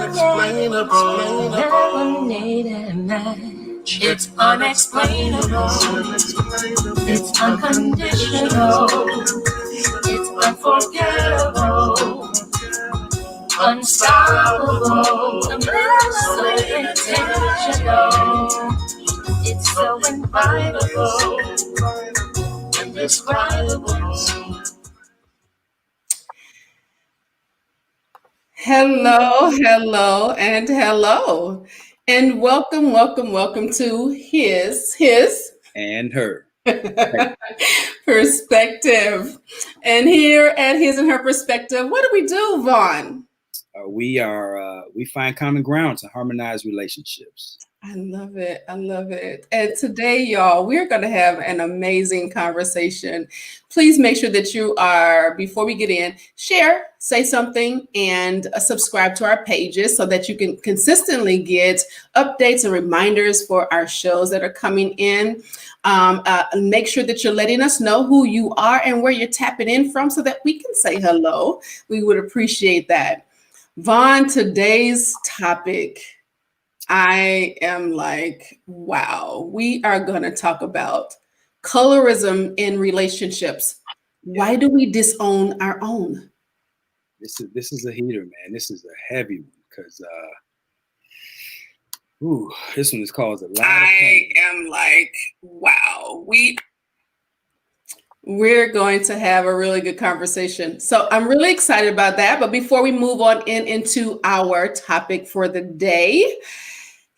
unexplainable. Never needed match. It's unexplainable. It's unconditional. It's unforgettable. Unstoppable. So intentional. It's so invitable. Indescribable. Hello, hello, and hello. And welcome to his and her perspective. And here at His and Her Perspective, what do we do, Vaun? We find common ground to harmonize relationships. I love it. I love it. And today, y'all, we're going to have an amazing conversation. Please make sure that you are, before we get in, share, say something, and subscribe to our pages so that you can consistently get updates and reminders for our shows that are coming in. Make sure that you're letting us know who you are and where you're tapping in from so that we can say hello. We would appreciate that. Vaun, today's topic, I am like, wow, we are going to talk about colorism in relationships. Why do we disown our own? This is a heater, man. This is a heavy one because this one has caused a lot of pain. I am like, wow, we're going to have a really good conversation. So I'm really excited about that. But before we move on into our topic for the day,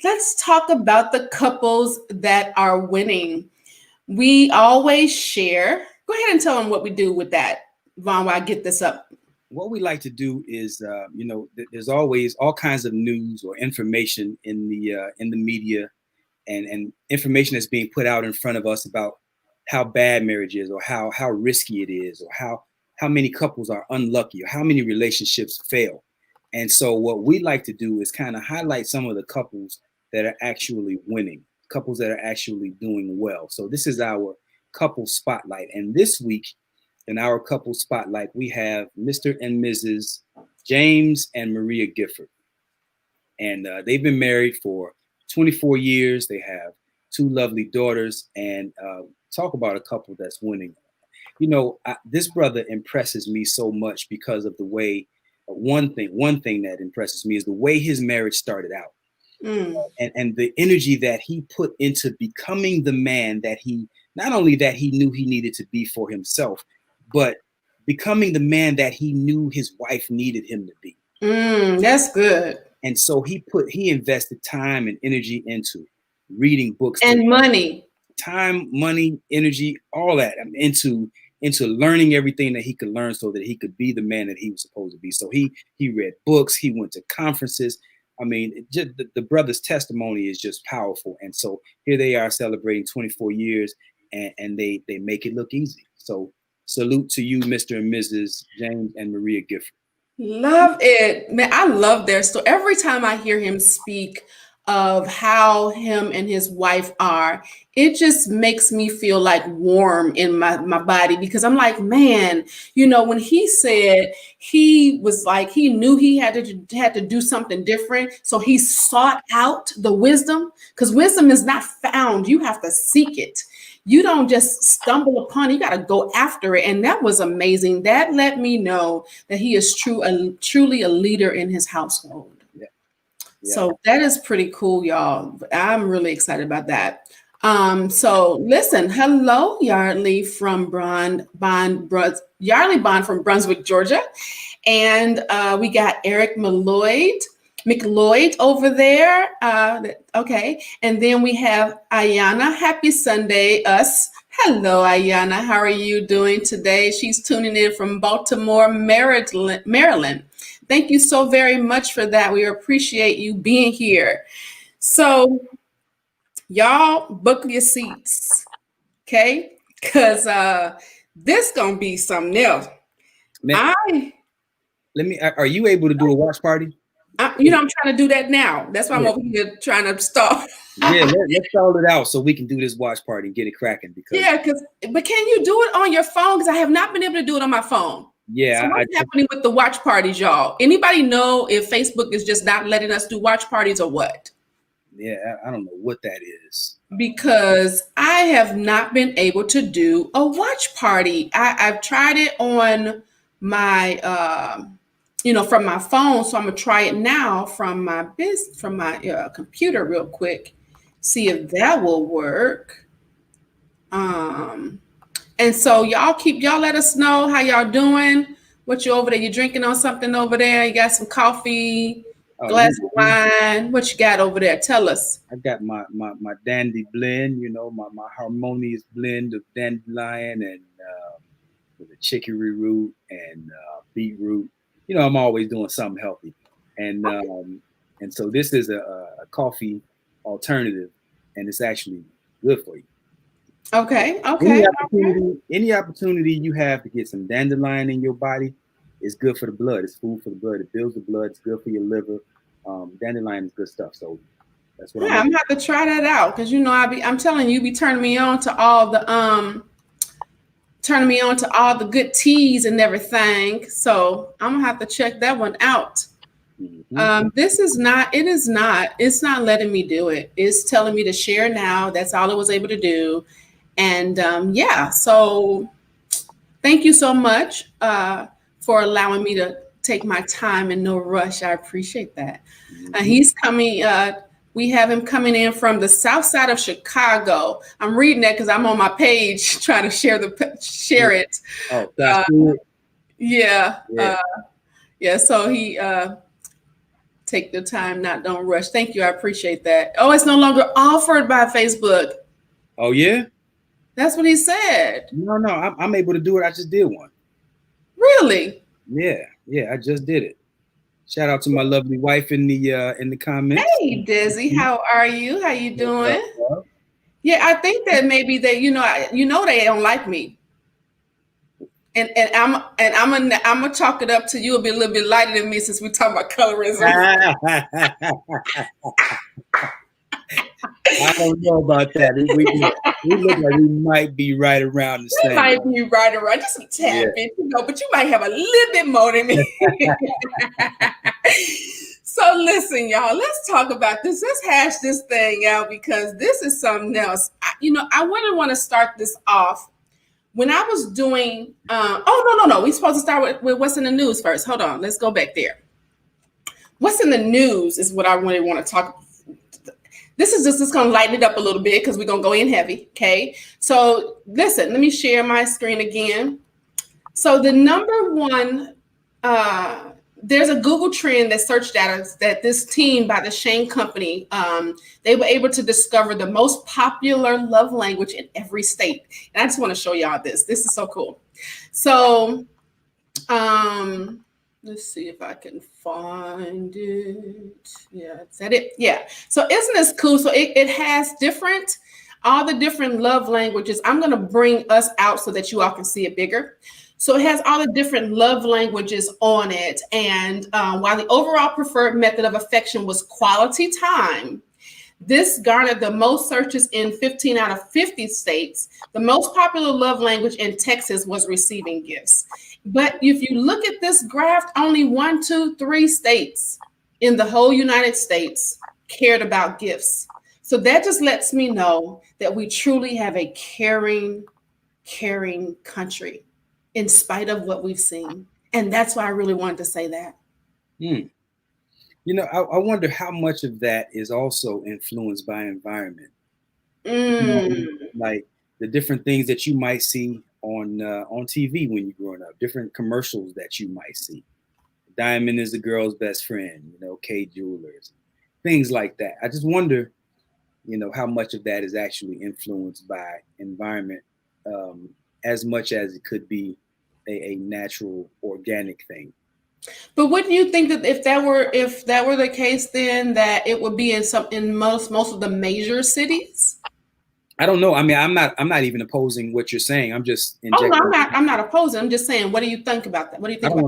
let's talk about the couples that are winning. We always share. Go ahead and tell them what we do with that, Vaun, while I get this up. What we like to do is, there's always all kinds of news or information in the media and information that's being put out in front of us about how bad marriage is or how risky it is or how many couples are unlucky or how many relationships fail. And so what we like to do is kind of highlight some of the couples that are actually winning, couples that are actually doing well. So this is our couple spotlight. And this week in our couple spotlight, we have Mr. and Mrs. James and Maria Gifford. And they've been married for 24 years. They have 2 lovely daughters, and talk about a couple that's winning. You know, this brother impresses me so much because of the way, one thing that impresses me is the way his marriage started out. And the energy that he put into becoming the man that not only that he knew he needed to be for himself, but becoming the man that he knew his wife needed him to be. That's good. And so he invested time and energy into reading books and money, time, money, energy, all that into learning everything that he could learn so that he could be the man that he was supposed to be. So he read books, he went to conferences. I mean, just the brother's testimony is just powerful. And so here they are celebrating 24 years and they make it look easy. So salute to you, Mr. and Mrs. James and Maria Gifford. Love it. Man, I love their story. Every time I hear him speak of how him and his wife are, it just makes me feel like warm in my body, because I'm like, man, you know, when he said he was like, he knew he had to do something different. So he sought out the wisdom, because wisdom is not found. You have to seek it. You don't just stumble upon it. You got to go after it. And that was amazing. That let me know that he is truly a leader in his household. Yeah. So that is pretty cool, y'all. I'm really excited about that. So listen, hello, Yardley from Yardley Bond from Brunswick, Georgia. And we got Eric McLeod over there. Okay. And then we have Ayana. Happy Sunday, us. Hello, Ayana. How are you doing today? She's tuning in from Baltimore, Maryland. Thank you so very much for that. We appreciate you being here. So y'all book your seats, okay? Because this gonna be something else. Are you able to do a watch party? I'm trying to do that now. That's why I'm over here trying to start. Yeah, let's start it out so we can do this watch party and get it cracking. But can you do it on your phone? Because I have not been able to do it on my phone. Yeah, So what's happening with the watch parties, y'all? Anybody know if Facebook is just not letting us do watch parties or what? Yeah, I don't know what that is. Because I have not been able to do a watch party. I've tried it on my, from my phone. So I'm gonna try it now from my computer real quick, see if that will work. And so y'all let us know how y'all doing. What you over there? You drinking on something over there? You got some coffee, glass of wine. What you got over there? Tell us. I got my dandy blend, my harmonious blend of dandelion and with a chicory root and beetroot. I'm always doing something healthy, and so this is a coffee alternative, and it's actually good for you. Okay. Any opportunity you have to get some dandelion in your body is good for the blood. It's food for the blood. It builds the blood. It's good for your liver. Dandelion is good stuff. So that's what I'm gonna have to try that out because I'm telling you, be turning me on to all the good teas and everything. So I'm gonna have to check that one out. Mm-hmm. It's not letting me do it. It's telling me to share now. That's all it was able to do. And so thank you so much for allowing me to take my time and no rush. I appreciate that. Mm-hmm. He's coming. We have him coming in from the south side of Chicago. I'm reading that because I'm on my page trying to share it. Oh, that's cool. Yeah. So he take the time, don't rush. Thank you. I appreciate that. Oh, it's no longer offered by Facebook. Oh yeah. That's what he said. No, I'm able to do it. I just did one. Really? Yeah, I just did it. Shout out to my lovely wife in the comments. Hey, Desi, how are you? How you doing? Yeah, I think that maybe they, they don't like me, and I'm gonna chalk it up to you. Will be a little bit lighter than me since we talk about colorism. I don't know about that. We look like we might be right around the same. We might be right around just a tad bit, but you might have a little bit more than me. So listen, y'all, let's talk about this. Let's hash this thing out because this is something else. I really want to start this off. When I was doing, no. We're supposed to start with what's in the news first. Hold on. Let's go back there. What's in the news is what I really want to talk about. This is just going to lighten it up a little bit because we're going to go in heavy. Okay. So listen, let me share my screen again. So the number one, there's a Google trend that search data that this team by the Shane Company, they were able to discover the most popular love language in every state. And I just want to show y'all this. This is so cool. So let's see if I can find it. Yeah, is that it? Yeah. So isn't this cool? So it has all the different love languages. I'm going to bring us out so that you all can see it bigger. So it has all the different love languages on it. And while the overall preferred method of affection was quality time, this garnered the most searches in 15 out of 50 states. The most popular love language in Texas was receiving gifts. But if you look at this graph, only 1, 2, 3 states in the whole United States cared about gifts. So that just lets me know that we truly have a caring country in spite of what we've seen. And that's why I really wanted to say that. I wonder how much of that is also influenced by environment. Like the different things that you might see on TV when you're growing up, different commercials that you might see. Diamond is the girl's best friend, K Jewelers, things like that. I just wonder, how much of that is actually influenced by environment, as much as it could be a natural, organic thing. But wouldn't you think that if that were the case, then that it would be in most of the major cities? I don't know. I mean, I'm not even opposing what you're saying. I'm just injecting. Oh, no, I'm not opposing. I'm just saying, what do you think about that? What do you think? I don't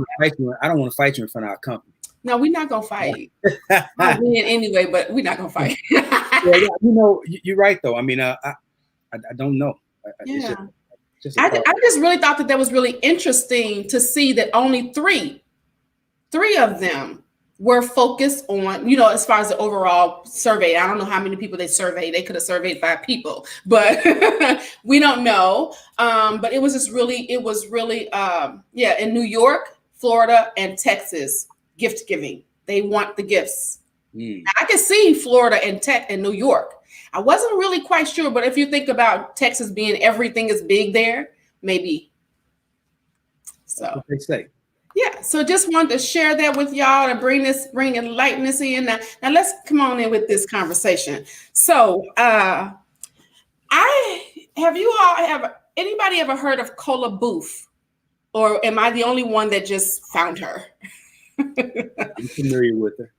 want to fight you in front of our company. No, we're not gonna fight. I win anyway, but we're not gonna fight. You're right though. I mean, I don't know. It's I just really thought that was really interesting to see that only three of them were focused on, as far as the overall survey. I don't know how many people they surveyed. They could have surveyed 5 people, but we don't know. But it was really, in New York, Florida, and Texas, gift giving. They want the gifts. I can see Florida and New York. I wasn't really quite sure, but if you think about Texas being everything is big there, maybe. So that's what they say. Yeah, so just wanted to share that with y'all to bring enlightenment in. Now let's come on in with this conversation. So anybody ever heard of Cola Booth? Or am I the only one that just found her? I'm familiar with her.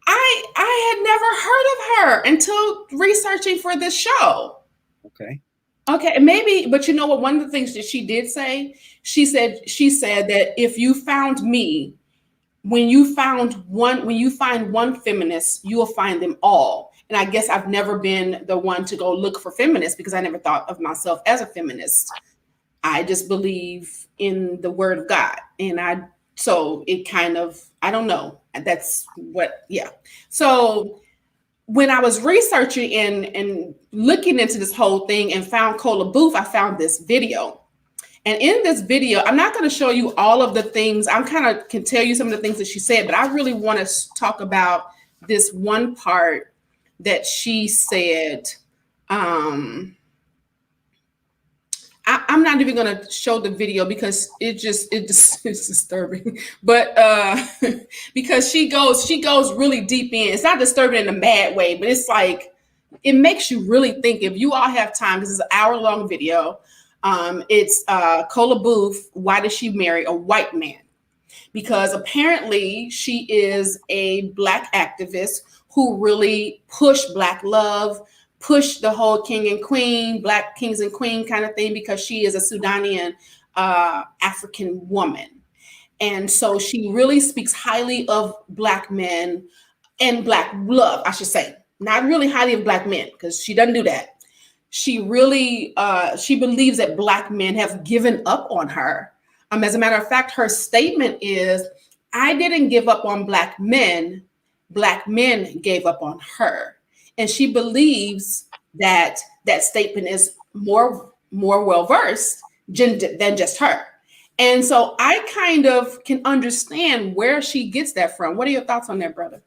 I had never heard of her until researching for this show. Okay, maybe, but you know what? One of the things that she did say, she said that if you found me, when you find one feminist, you will find them all. And I guess I've never been the one to go look for feminists because I never thought of myself as a feminist. I just believe in the word of God. And so it kind of, I don't know. That's what, yeah. So when I was researching and looking into this whole thing and found Cola Booth, I found this video. And in this video, I'm not going to show you all of the things. I can tell you some of the things that she said, but I really want to talk about this one part that she said. I'm not even going to show the video because it's disturbing. But because she goes really deep in. It's not disturbing in a bad way, but it's like it makes you really think. If you all have time, this is an hour-long video. It's Cola Booth. Why did she marry a white man? Because apparently she is a Black activist who really pushed Black love, pushed the whole king and queen, Black kings and queen kind of thing, because she is a Sudanian African woman. And so she really speaks highly of Black men and Black love, I should say. Not really highly of Black men, because she doesn't do that. She really, she believes that Black men have given up on her. As a matter of fact, her statement is, I didn't give up on Black men. Black men gave up on her. And she believes that that statement is more well-versed than just her. And so I kind of can understand where she gets that from. What are your thoughts on that, brother?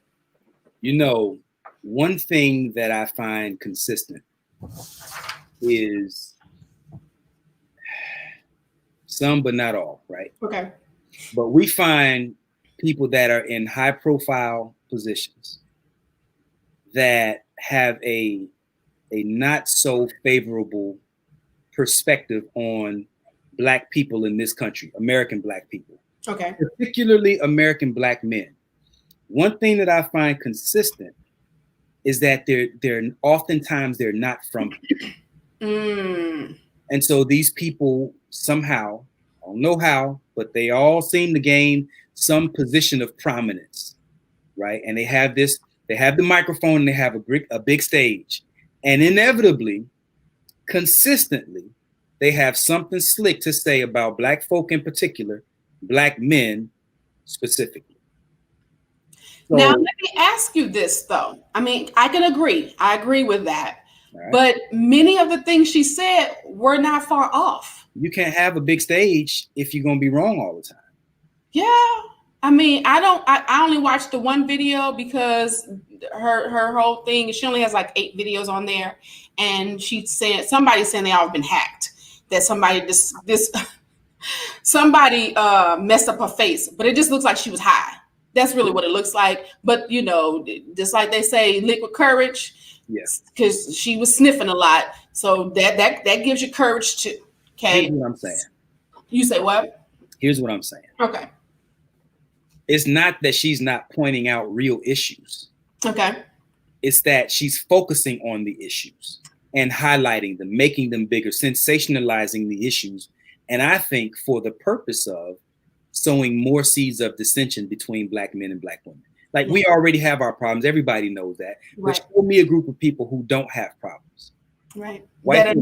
One thing that I find consistent is some, but not all, right? Okay. But we find people that are in high profile positions that have a not so favorable perspective on Black people in this country, American Black people. Okay. Particularly American Black men. One thing that I find consistent is that they're oftentimes they're not from here. And so these people somehow, I don't know how, but they all seem to gain some position of prominence, right? And they have the microphone and they have a big stage. And inevitably, consistently, they have something slick to say about Black folk in particular, Black men specifically. So, now, let me ask you this, though. I mean, I can agree. I agree with that. Right. But many of the things she said were not far off. You can't have a big stage if you're going to be wrong all the time. Yeah. I mean, I only watched the one video because her whole thing, she only has like 8 videos on there. And she said, somebody's saying they all been hacked. That somebody somebody messed up her face, but it just looks like she was high. That's really what it looks like. But, just like they say, liquid courage, yes, because she was sniffing a lot. So that gives you courage too. Okay. Here's what I'm saying. You say what? Here's what I'm saying. Okay. It's not that she's not pointing out real issues. Okay. It's that she's focusing on the issues and highlighting them, making them bigger, sensationalizing the issues. And I think for the purpose of sowing more seeds of dissension between Black men and Black women. Like, we already have our problems. Everybody knows that. Right. But show me a group of people who don't have problems. Right. White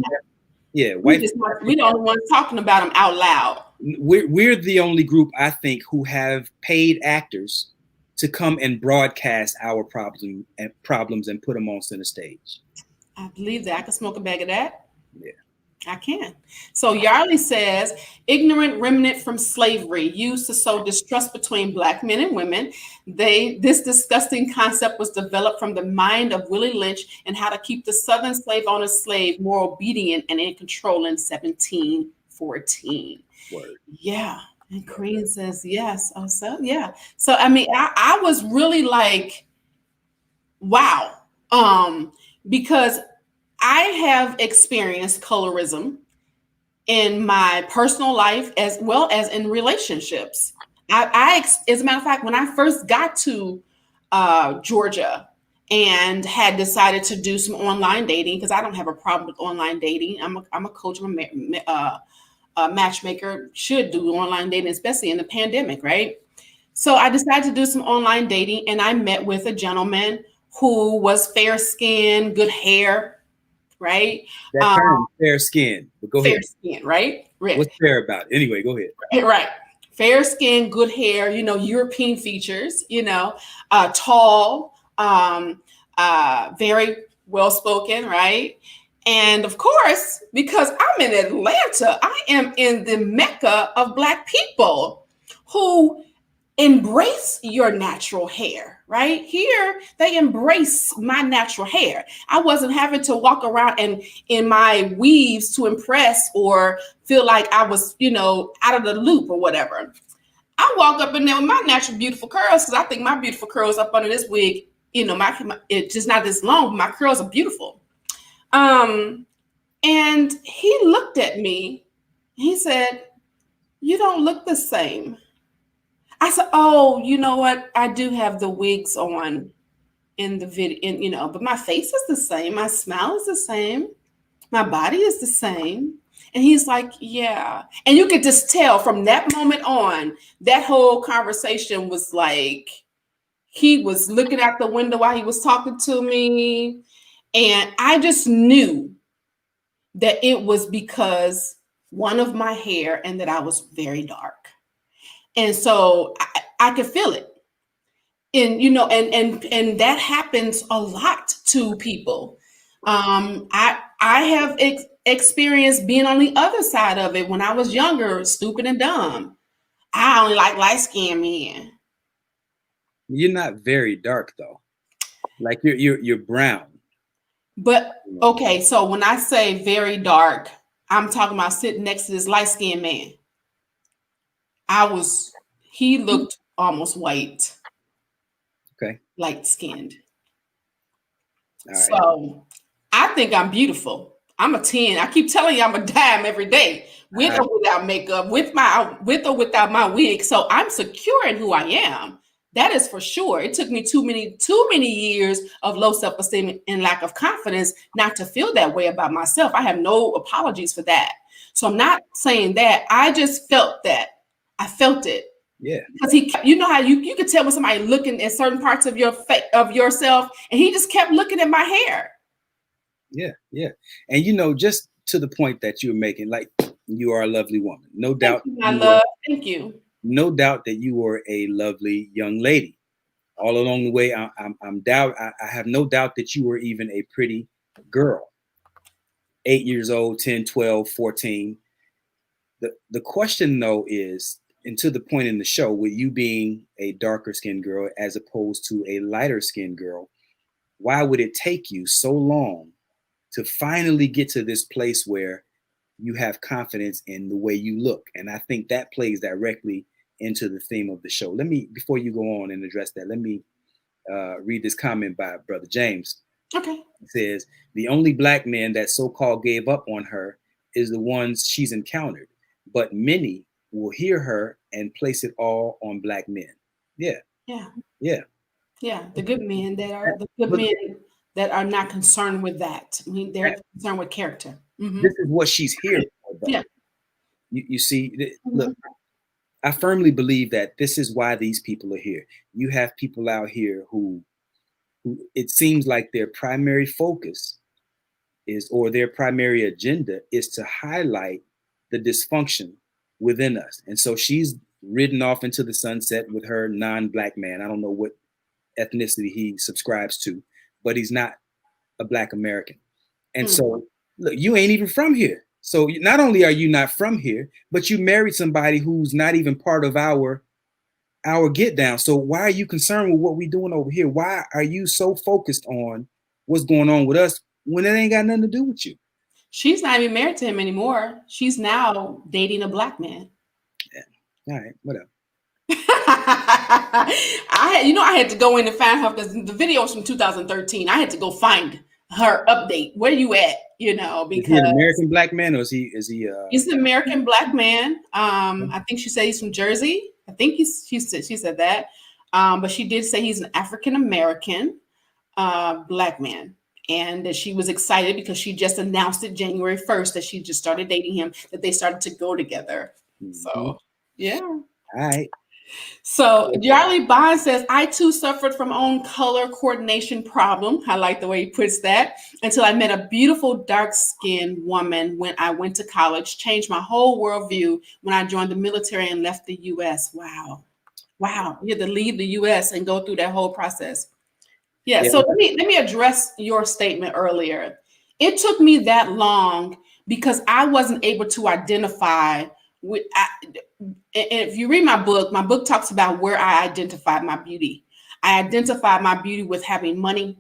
Yeah, We white. just we the only ones talking about them out loud. We're the only group, I think, who have paid actors to come and broadcast our problems and put them on center stage. I believe that. I can smoke a bag of that. Yeah. I can. So Yarley says, ignorant remnant from slavery used to sow distrust between Black men and women. This disgusting concept was developed from the mind of Willie Lynch and how to keep the Southern slave owners slave more obedient and in control in 1714. Word. Yeah. And Green says yes. Oh, so yeah. So I mean, I was really like, wow. Because I have experienced colorism in my personal life as well as in relationships. As a matter of fact, when I first got to Georgia and had decided to do some online dating, because I don't have a problem with online dating. I'm a coach, I'm a matchmaker, should do online dating, especially in the pandemic, right? So I decided to do some online dating, and I met with a gentleman who was fair skinned, good hair, right? That term, fair skin. But go Fair ahead. skin, right? What's fair about it? Anyway, go ahead. Right. Fair skin, good hair, European features, tall, very well spoken, right? And of course, because I'm in Atlanta, I am in the mecca of Black people who embrace your natural hair, right? Here, they embrace my natural hair. I wasn't having to walk around and in my weaves to impress or feel like I was, out of the loop or whatever. I walk up in there with my natural beautiful curls because I think my beautiful curls up under this wig, it's just not this long, but my curls are beautiful. And he looked at me. He said, "You don't look the same." I said, "Oh, you know what? I do have the wigs on in the video, but my face is the same. My smile is the same. My body is the same." And he's like, "Yeah." And you could just tell from that moment on, that whole conversation was like, he was looking out the window while he was talking to me. And I just knew that it was because one of my hair and that I was very dark. And so I could feel it. And and that happens a lot to people. I have experienced being on the other side of it when I was younger, stupid and dumb. I only like light-skinned men. You're not very dark though. Like you're brown. But okay, so when I say very dark, I'm talking about sitting next to this light-skinned man. He looked almost white. Okay. Light-skinned. All right. So I think I'm beautiful. I'm a 10. I keep telling you I'm a dime every day, with or without makeup, with or without my wig. So I'm secure in who I am. That is for sure. It took me too many years of low self-esteem and lack of confidence not to feel that way about myself. I have no apologies for that. So I'm not saying that. I just felt that. I felt it. Yeah. Because how you could tell when somebody looking at certain parts of yourself, and he just kept looking at my hair. Yeah, yeah. And just to the point that you're making, like, you are a lovely woman. No doubt. Thank you. No doubt that you are a lovely young lady. All along the way, I have no doubt that you were even a pretty girl. 8 years old, 10, 12, 14. The question though is, and to the point in the show, with you being a darker skinned girl as opposed to a lighter skinned girl, why would it take you so long to finally get to this place where you have confidence in the way you look? And I think that plays directly into the theme of the show. Before you go on and address that, let me read this comment by Brother James. Okay. It says, "The only Black men that so-called gave up on her is the ones she's encountered, but many will hear her and place it all on Black men." Yeah. Yeah. Yeah. Yeah. The good men that are not concerned with that. I mean, they're concerned with character. Mm-hmm. This is what she's here for, though. Yeah. You see, look, I firmly believe that this is why these people are here. You have people out here who it seems like their primary focus or their primary agenda is to highlight the dysfunction within us. And so she's ridden off into the sunset with her non-Black man. I don't know what ethnicity he subscribes to, but he's not a Black American. And so, look, you ain't even from here. So not only are you not from here, but you married somebody who's not even part of our get down. So why are you concerned with what we're doing over here? Why are you so focused on what's going on with us when it ain't got nothing to do with you? She's not even married to him anymore. She's now dating a Black man. Yeah. All right, whatever. I had to go in and find her because the video was from 2013. I had to go find her update. Where you at? Because is he an American Black man, or is he? He's an American Black man. I think she said he's from Jersey. I think she said that. But she did say he's an African American Black man. And that she was excited because she just announced it January 1st that she just started dating him, that they started to go together. So, yeah. All right. So Yarley Bond says, I too suffered from own color coordination problem. I like the way he puts that. Until I met a beautiful dark-skinned woman when I went to college, changed my whole worldview when I joined the military and left the U.S. Wow. You had to leave the U.S. and go through that whole process. Yeah. So let me address your statement earlier. It took me that long because I wasn't able to identify with. If you read my book talks about where I identified my beauty. I identified my beauty with having money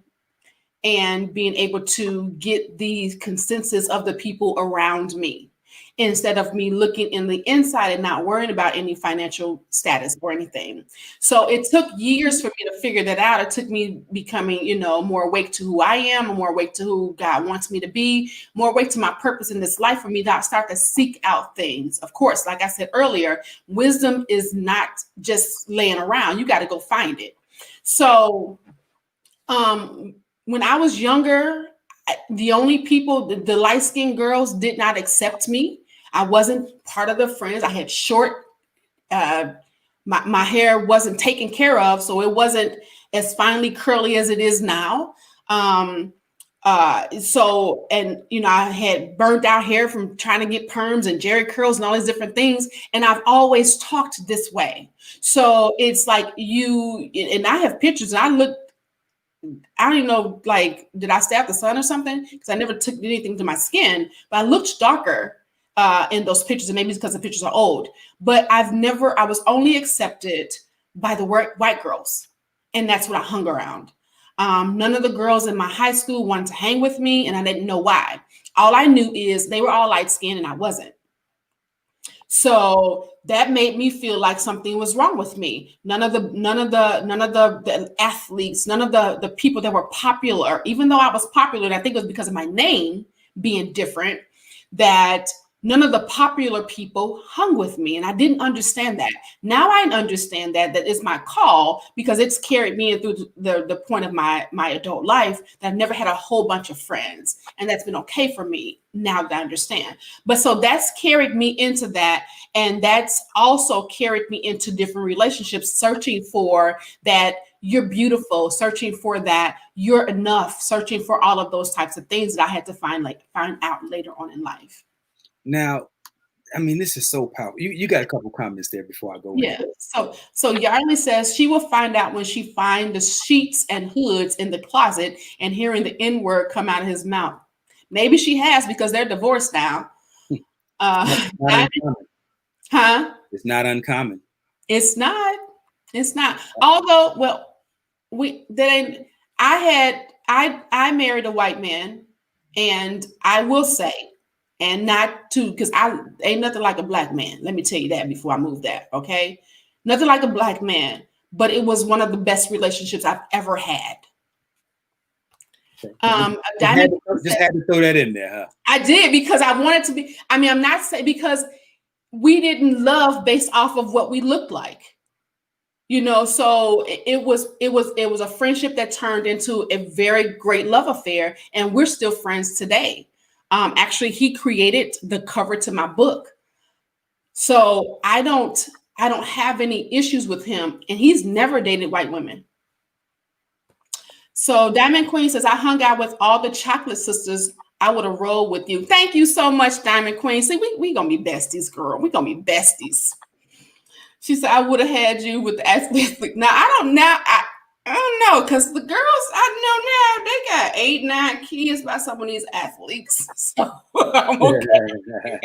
and being able to get the consensus of the people around me, instead of me looking in the inside and not worrying about any financial status or anything. So it took years for me to figure that out. It took me becoming, more awake to who I am, more awake to who God wants me to be, more awake to my purpose in this life for me to start to seek out things. Of course, like I said earlier, wisdom is not just laying around. You got to go find it. So when I was younger, the only people, the light-skinned girls did not accept me. I wasn't part of the friends. I had short, my hair wasn't taken care of, so it wasn't as finely curly as it is now. I had burnt out hair from trying to get perms and Jerry curls and all these different things. And I've always talked this way. So it's like and I have pictures and I don't even know, did I stay out the sun or something? Because I never took anything to my skin, but I looked darker in those pictures, and maybe it's because the pictures are old. But I was only accepted by the white girls, and that's what I hung around. None of the girls in my high school wanted to hang with me, and I didn't know why. All I knew is they were all light skinned and I wasn't. So that made me feel like something was wrong with me. None of the athletes, none of the people that were popular, even though I was popular, and I think it was because of my name being different, that none of the popular people hung with me. And I didn't understand that. Now I understand that is my call, because it's carried me through the point of my adult life that I've never had a whole bunch of friends. And that's been okay for me now that I understand. But so that's carried me into that. And that's also carried me into different relationships, searching for that you're beautiful, searching for that you're enough, searching for all of those types of things that I had to find out later on in life. Now, I mean, this is so powerful. You got a couple comments there before I go. Yeah. So Yarley says she will find out when she finds the sheets and hoods in the closet and hearing the N-word come out of his mouth. Maybe she has, because they're divorced now. It's not uncommon. It's not. Although, I married a white man, and I will say, and not to, because I ain't nothing like a black man. Let me tell you that before I move that. Okay. Nothing like a black man, but it was one of the best relationships I've ever had. Just had to throw that in there, huh? I did, because I wanted to be, I'm not saying, because we didn't love based off of what we looked like, so it was a friendship that turned into a very great love affair, and we're still friends today. Actually, he created the cover to my book. So I don't have any issues with him, and he's never dated white women. So Diamond Queen says, I hung out with all the chocolate sisters I would have rolled with you. Thank you so much, Diamond Queen. See, we gonna be besties, girl. We gonna be besties. She said, I would have had you with the athletic. Now, I don't know, because the girls I know now, they got 8, 9 kids by some of these athletes. So I'm okay.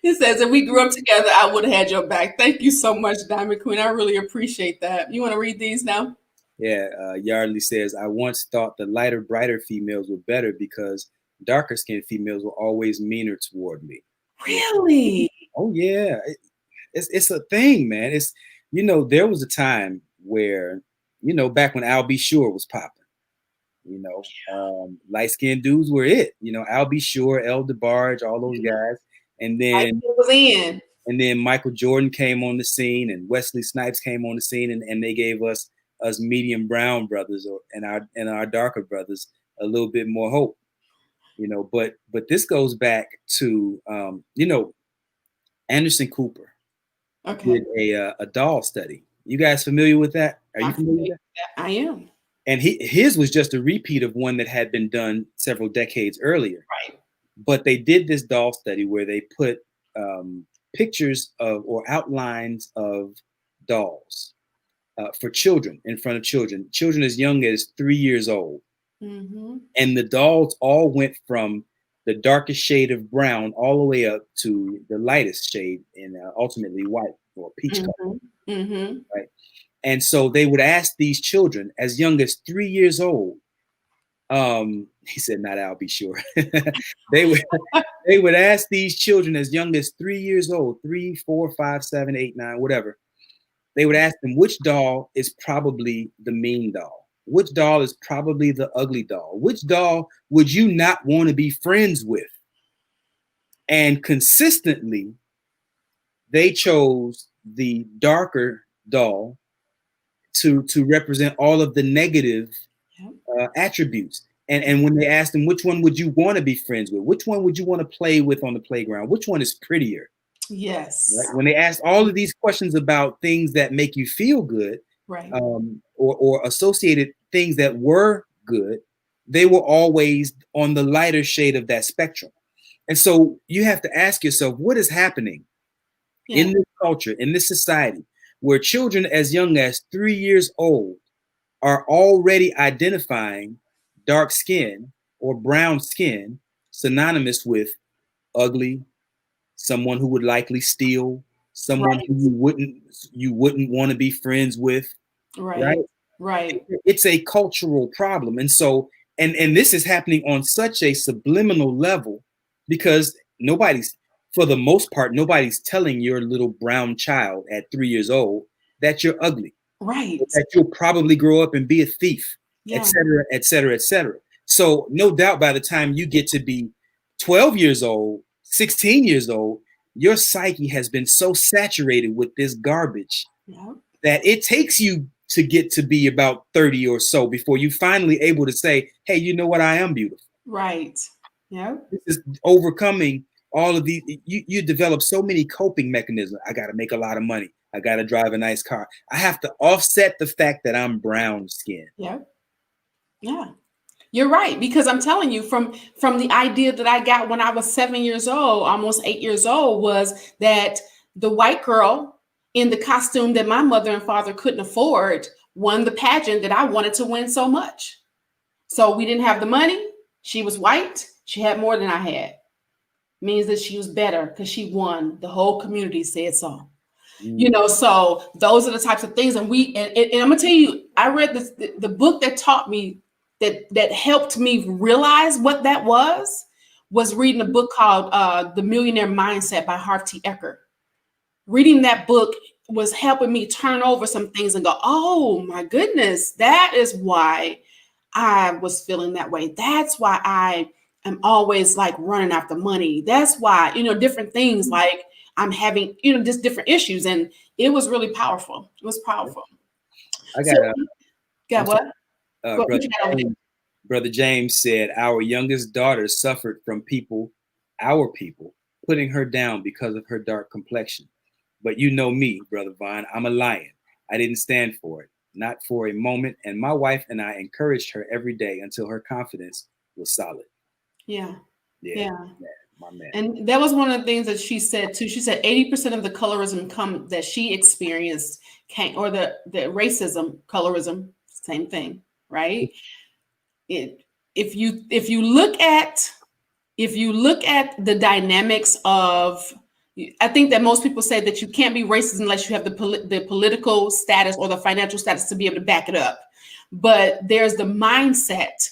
He says, if we grew up together, I would have had your back. Thank you so much, Diamond Queen. I really appreciate that. You want to read these now? Yeah, Yardley says, I once thought the lighter, brighter females were better because darker skinned females were always meaner toward me. Really? Oh, yeah. It's a thing, man. It's, there was a time where, back when Al B. Sure was popping, light skinned dudes were it, Al B. Sure, El DeBarge, all those guys. And then was in. And then Michael Jordan came on the scene, and Wesley Snipes came on the scene, and they gave us medium brown brothers and our darker brothers a little bit more hope, But this goes back to Anderson Cooper did a doll study. You guys familiar with that? Are you familiar with that? I am. And his was just a repeat of one that had been done several decades earlier. Right. But they did this doll study where they put pictures of or outlines of dolls for children, in front of children as young as 3 years old. Mm-hmm. And the dolls all went from the darkest shade of brown all the way up to the lightest shade in ultimately white or peach color. Mm-hmm. Right. And so they would ask these children as young as 3 years old. He said, not I'll be sure. They would ask these children as young as 3 years old, 3, 4, 5, 7, 8, 9, whatever. They would ask them which doll is probably the mean doll, which doll is probably the ugly doll, which doll would you not want to be friends with? And consistently, they chose the darker doll to represent all of the negative attributes. And when they asked them, which one would you want to be friends with? Which one would you want to play with on the playground? Which one is prettier? Yes. Right? When they asked all of these questions about things that make you feel good, right, or associated things that were good, they were always on the lighter shade of that spectrum. And so you have to ask yourself, what is happening in this culture, in this society, where children as young as 3 years old are already identifying dark skin or brown skin synonymous with ugly, someone who would likely steal, someone who you wouldn't want to be friends with. Right. It's a cultural problem. And so, and this is happening on such a subliminal level because for the most part, nobody's telling your little brown child at 3 years old that you're ugly. Right. That you'll probably grow up and be a thief, et cetera, et cetera, et cetera. So no doubt by the time you get to be 12 years old, 16 years old, your psyche has been so saturated with this garbage that it takes you to get to be about 30 or so before you finally able to say, hey, you know what? I am beautiful. Right. Yeah. This is overcoming all of these. You develop so many coping mechanisms. I got to make a lot of money. I got to drive a nice car. I have to offset the fact that I'm brown skinned. Yeah. Yeah. You're right. Because I'm telling you from the idea that I got when I was 7 years old, almost 8 years old, was that the white girl in the costume that my mother and father couldn't afford won the pageant that I wanted to win so much. So we didn't have the money. She was white. She had more than I had. Means that she was better because she won. The whole community said so. So those are the types of things. And I'm gonna tell you, I read the book that taught me that helped me realize what that was reading a book called The Millionaire Mindset by Harv T. Eker. Reading that book was helping me turn over some things and go, oh my goodness, that is why I was feeling that way. That's why I am always like running after money. That's why, different things like I'm having, just different issues. And it was really powerful. It was powerful. I got what? Brother James said, our youngest daughter suffered from our people, putting her down because of her dark complexion. But you know me, Brother Vaun, I'm a lion. I didn't stand for it, not for a moment. And my wife and I encouraged her every day until her confidence was solid. Yeah. Yeah. My man. And that was one of the things that she said too. She said 80% of the colorism that she experienced or the racism, colorism, same thing, right? If you look at the dynamics of, I think that most people say that you can't be racist unless you have the political status or the financial status to be able to back it up. But there's the mindset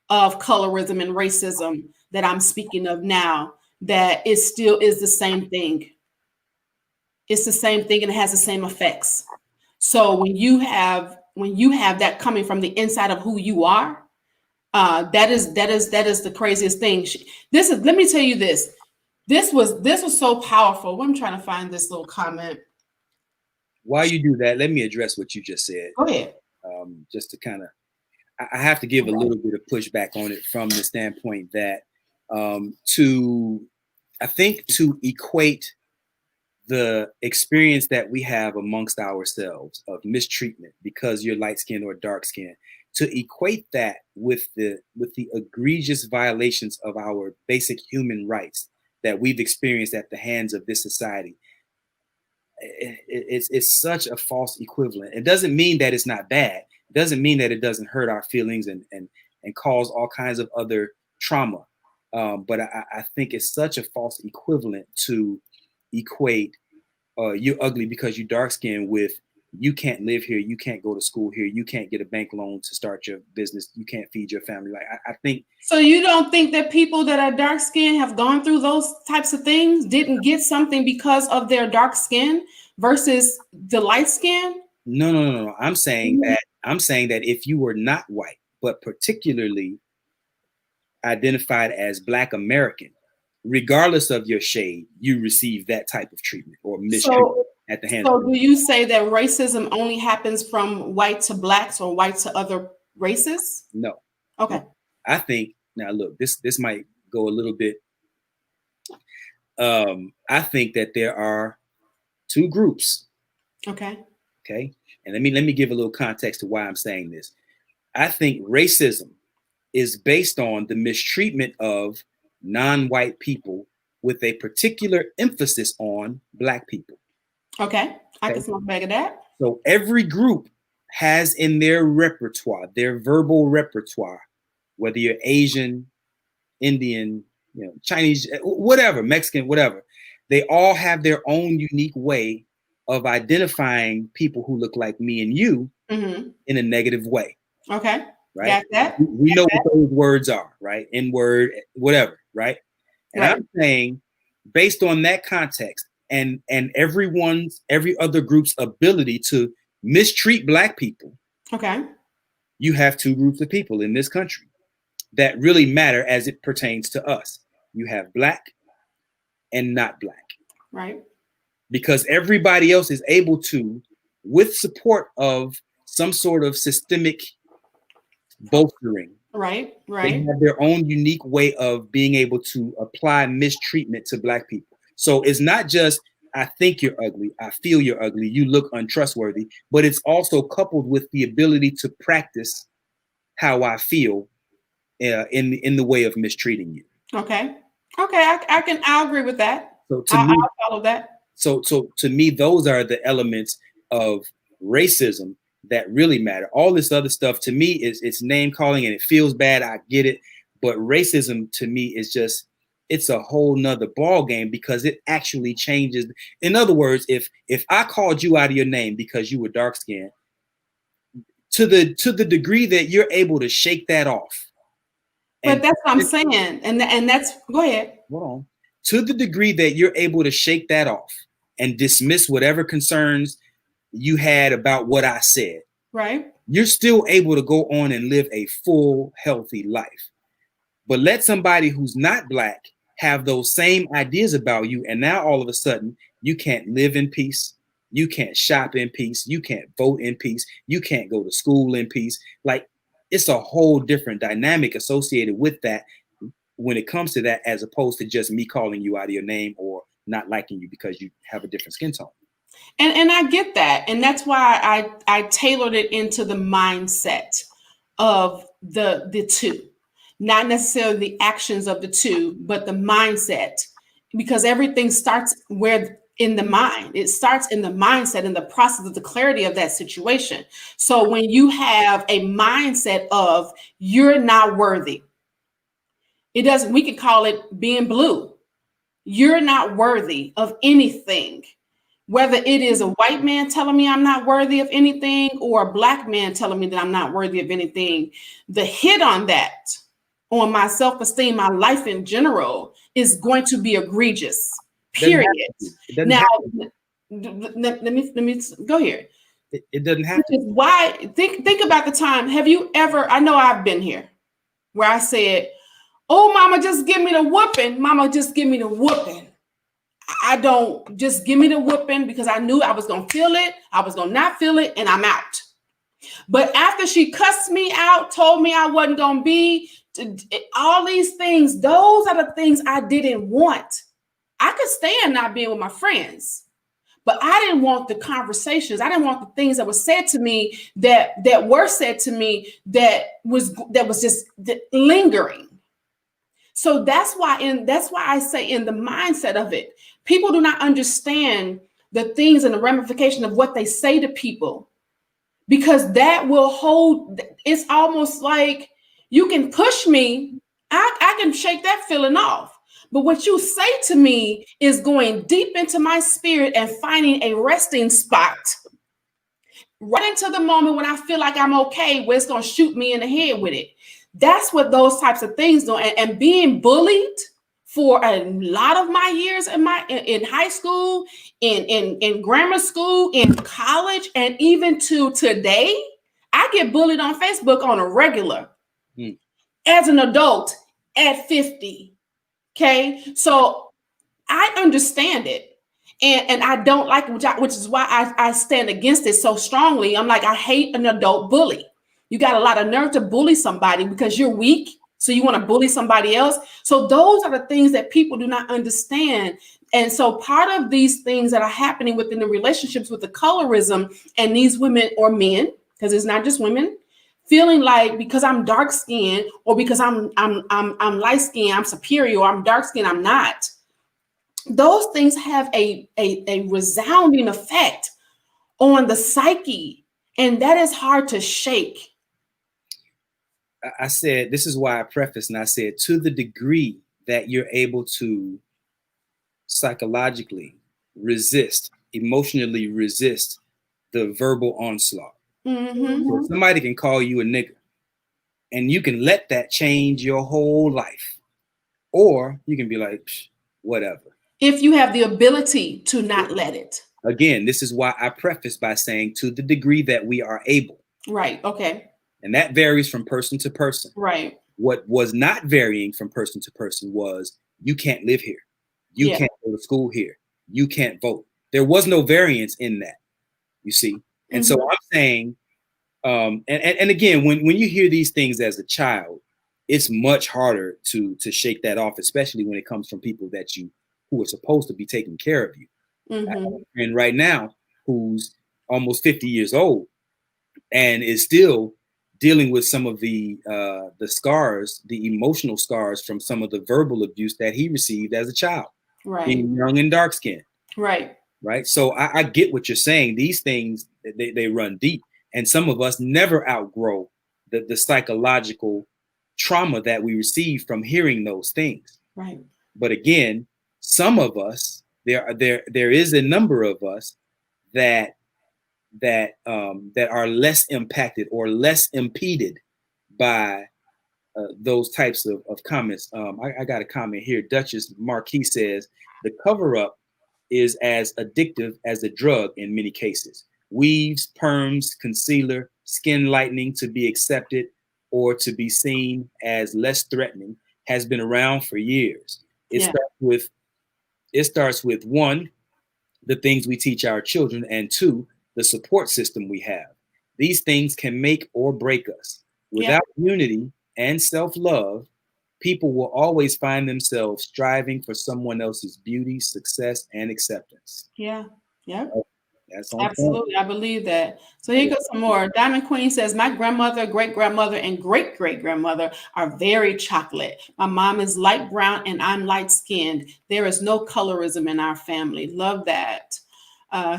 of colorism and racism that I'm speaking of now, that it still is the same thing. It's the same thing and it has the same effects. So when you have that coming from the inside of who you are, that is the craziest thing. Let me tell you this. This was so powerful. I'm trying to find this little comment. While you do that, let me address what you just said. Go ahead. Just to kind of, I have to give a little bit of pushback on it from the standpoint that to equate the experience that we have amongst ourselves of mistreatment because you're light skinned or dark skinned, to equate that with the egregious violations of our basic human rights that we've experienced at the hands of this society, it's such a false equivalent. It doesn't mean that it's not bad. It doesn't mean that it doesn't hurt our feelings and cause all kinds of other trauma. But I think it's such a false equivalent to equate you're ugly because you're dark skinned with you can't live here, you can't go to school here, you can't get a bank loan to start your business, you can't feed your family. Like I think. So you don't think that people that are dark skinned have gone through those types of things, didn't get something because of their dark skin versus the light skin? No. I'm saying that if you were not white, but particularly identified as Black American, regardless of your shade, you receive that type of treatment or mistreatment at the hands. So do you say that racism only happens from white to Blacks or white to other races? No. Okay. I think, now look, this might go a little bit. I think that there are two groups. Okay. And let me give a little context to why I'm saying this. I think racism is based on the mistreatment of non-white people with a particular emphasis on Black people. Okay. I can smoke back of that. So every group has in their repertoire, their verbal repertoire, whether you're Asian, Indian, Chinese, whatever, Mexican, whatever, they all have their own unique way of identifying people who look like me and you in a negative way. Okay. Right. Got that. We know what those words are, right? N-word, whatever, right? And I'm saying, based on that context and every other group's ability to mistreat Black people, okay, you have two groups of people in this country that really matter as it pertains to us. You have Black and not Black. Right. Because everybody else is able to, with support of some sort of systemic bolstering. Right. They have their own unique way of being able to apply mistreatment to Black people. So it's not just, I think you're ugly, I feel you're ugly, you look untrustworthy, but it's also coupled with the ability to practice how I feel in the way of mistreating you. Okay. I'll agree with that. So I'll follow that. So to me, those are the elements of racism that really matter. All this other stuff to me it's name calling and it feels bad. I get it. But racism to me is just, it's a whole nother ball game because it actually changes. In other words, if I called you out of your name because you were dark skinned, to the degree that you're able to shake that off. But that's what I'm saying. And that's, go ahead. Hold on. To the degree that you're able to shake that off and dismiss whatever concerns you had about what I said, right? You're still able to go on and live a full, healthy life. But let somebody who's not Black have those same ideas about you, and now all of a sudden you can't live in peace, you can't shop in peace, you can't vote in peace, you can't go to school in peace. Like, it's a whole different dynamic associated with that when it comes to that, as opposed to just me calling you out of your name or not liking you because you have a different skin tone. And I get that. And that's why I tailored it into the mindset of the two. not necessarily the actions of the two, but the mindset, because everything starts where in the mind. It starts in the mindset, in the process of the clarity of that situation. So when you have a mindset of you're not worthy, it doesn't, we can call it being blue. You're not worthy of anything. Whether it is a white man telling me I'm not worthy of anything or a black man telling me that I'm not worthy of anything, the hit on that, on my self-esteem, my life in general, is going to be egregious. Period. Now, let me go here. It doesn't happen. Which is why, think about the time. Have you ever? I know I've been here, where I said, "Oh, mama, just give me the whooping. Mama, just give me the whooping." I don't, just give me the whooping, because I knew I was going to feel it. I was going to not feel it, and I'm out. But after she cussed me out, told me I wasn't going to be, all these things, those are the things I didn't want. I could stand not being with my friends, but I didn't want the conversations. I didn't want the things that were said to me, that were said to me, that was just lingering. So that's why I say, in the mindset of it, people do not understand the things and the ramification of what they say to people, because that will hold. It's almost like you can push me. I can shake that feeling off. But what you say to me is going deep into my spirit and finding a resting spot right into the moment when I feel like I'm okay, where it's going to shoot me in the head with it. That's what those types of things do. And being bullied for a lot of my years in high school, in grammar school, in college, and even to today, I get bullied on Facebook on a regular as an adult at 50. Okay. So I understand it. And I don't like it, which is why I stand against it so strongly. I'm like, I hate an adult bully. You got a lot of nerve to bully somebody because you're weak. So you want to bully somebody else. So those are the things that people do not understand. And so part of these things that are happening within the relationships with the colorism and these women or men, because it's not just women, feeling like because I'm dark skinned or because I'm light skinned, I'm superior, or I'm dark skinned, I'm not. Those things have a resounding effect on the psyche, and that is hard to shake. I said, this is why I prefaced, and I said, to the degree that you're able to psychologically resist, emotionally resist the verbal onslaught. Mm-hmm. So somebody can call you a nigger, and you can let that change your whole life. Or you can be like, whatever. If you have the ability to not let it. Again, this is why I preface by saying, to the degree that we are able. Right. Okay. And that varies from person to person. Right. What was not varying from person to person was, you can't live here. You can't go to school here. You can't vote. There was no variance in that, you see. And so I'm saying, and again, when you hear these things as a child, it's much harder to shake that off, especially when it comes from people who are supposed to be taking care of you. And right now, who's almost 50 years old and is still dealing with some of the scars, the emotional scars from some of the verbal abuse that he received as a child, being young and dark skinned. Right. So I get what you're saying. These things, they run deep. And some of us never outgrow the psychological trauma that we receive from hearing those things. Right. But again, some of us, there is a number of us that are less impacted or less impeded by those types of comments. I got a comment here. Duchess Marquis says, the cover-up is as addictive as a drug in many cases. Weaves, perms, concealer, skin lightening to be accepted or to be seen as less threatening has been around for years. It starts with one, the things we teach our children, and two, the support system we have. These things can make or break us. Without unity and self-love, people will always find themselves striving for someone else's beauty, success, and acceptance. That's on point. Absolutely, I believe that. So here goes some more. Diamond Queen says, my grandmother, great grandmother, and great great grandmother are very chocolate. My mom is light brown and I'm light skinned. There is no colorism in our family. Love that.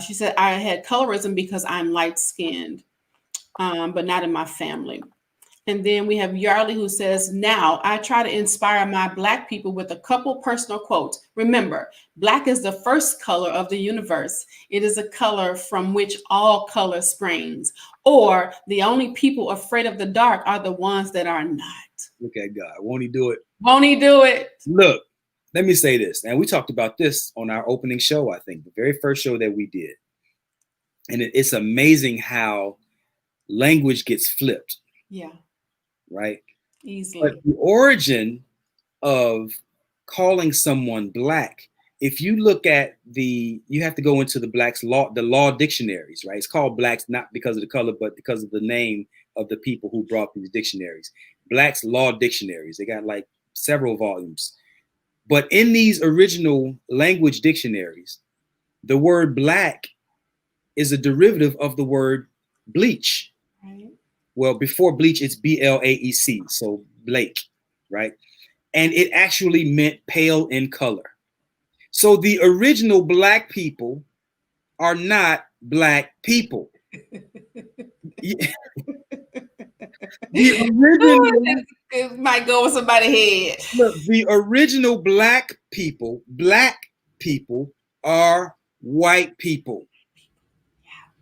She said, I had colorism because I'm light skinned, but not in my family. And then we have Yarley who says, now I try to inspire my Black people with a couple personal quotes. Remember, Black is the first color of the universe. It is a color from which all color springs. Or the only people afraid of the dark are the ones that are not. Look at God. Won't he do it? Won't he do it? Look, let me say this. And we talked about this on our opening show, I think, the very first show that we did. And it's amazing how language gets flipped. Yeah. Right? Easily. But the origin of calling someone Black, if you look at you have to go into the law dictionaries, right? It's called Blacks not because of the color, but because of the name of the people who brought these dictionaries. Black's law dictionaries. They got like several volumes. But in these original language dictionaries, the word Black is a derivative of the word bleach. Right. Well, before bleach, it's BLAEC, so Blake, right? And it actually meant pale in color. So the original Black people are not Black people. The original, it might go with somebody's head. Look, the original Black people are white people.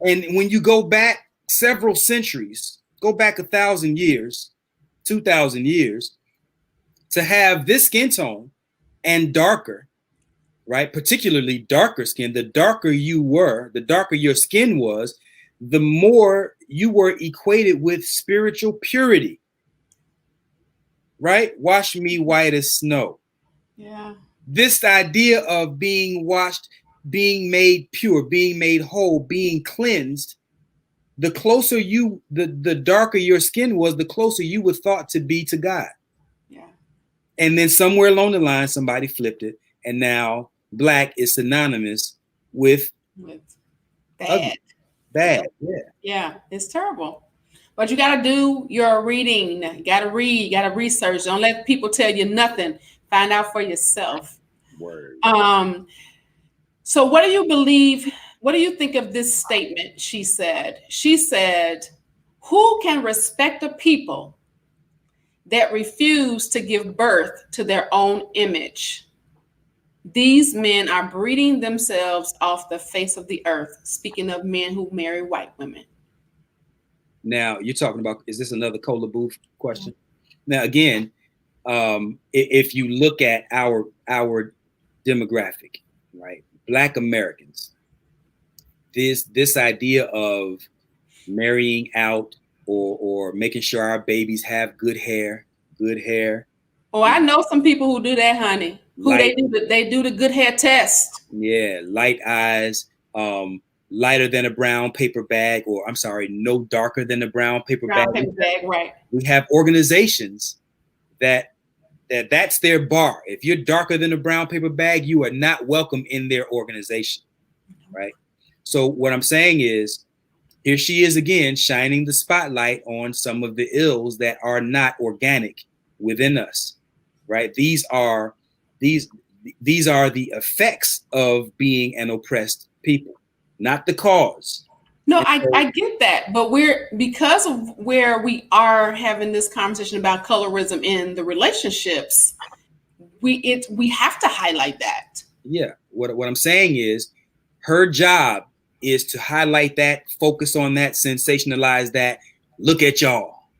And when you go back several centuries, go back 1,000 years, 2,000 years, to have this skin tone and darker, right? Particularly darker skin, the darker you were, the darker your skin was, the more you were equated with spiritual purity, right? Wash me white as snow. Yeah. This idea of being washed, being made pure, being made whole, being cleansed, the closer the darker your skin was, the closer you were thought to be to God. Yeah. And then somewhere along the line, somebody flipped it. And now Black is synonymous with bad. Bad. Yeah. Yeah. It's terrible. But you got to do your reading. You got to read. You got to research. Don't let people tell you nothing. Find out for yourself. Word. So what do you believe? What do you think of this statement? She said, who can respect a people that refuse to give birth to their own image? These men are breeding themselves off the face of the earth. Speaking of men who marry white women. Now you're talking about, is this another Cola Booth question? Now, again, if you look at our demographic, right? Black Americans, this idea of marrying out or making sure our babies have good hair. Oh, I know some people who do that, honey. They do the good hair test. Yeah, light eyes, lighter than a brown paper bag, or I'm sorry, no darker than a brown paper bag. Right. We have organizations that's their bar. If you're darker than a brown paper bag, you are not welcome in their organization, right? So what I'm saying is, here she is again, shining the spotlight on some of the ills that are not organic within us, right? These are the effects of being an oppressed people, not the cause. No, I get that, but because of where we are having this conversation about colorism in the relationships, we have to highlight that. Yeah, what I'm saying is, her job is to highlight that, focus on that, sensationalize that. Look at y'all.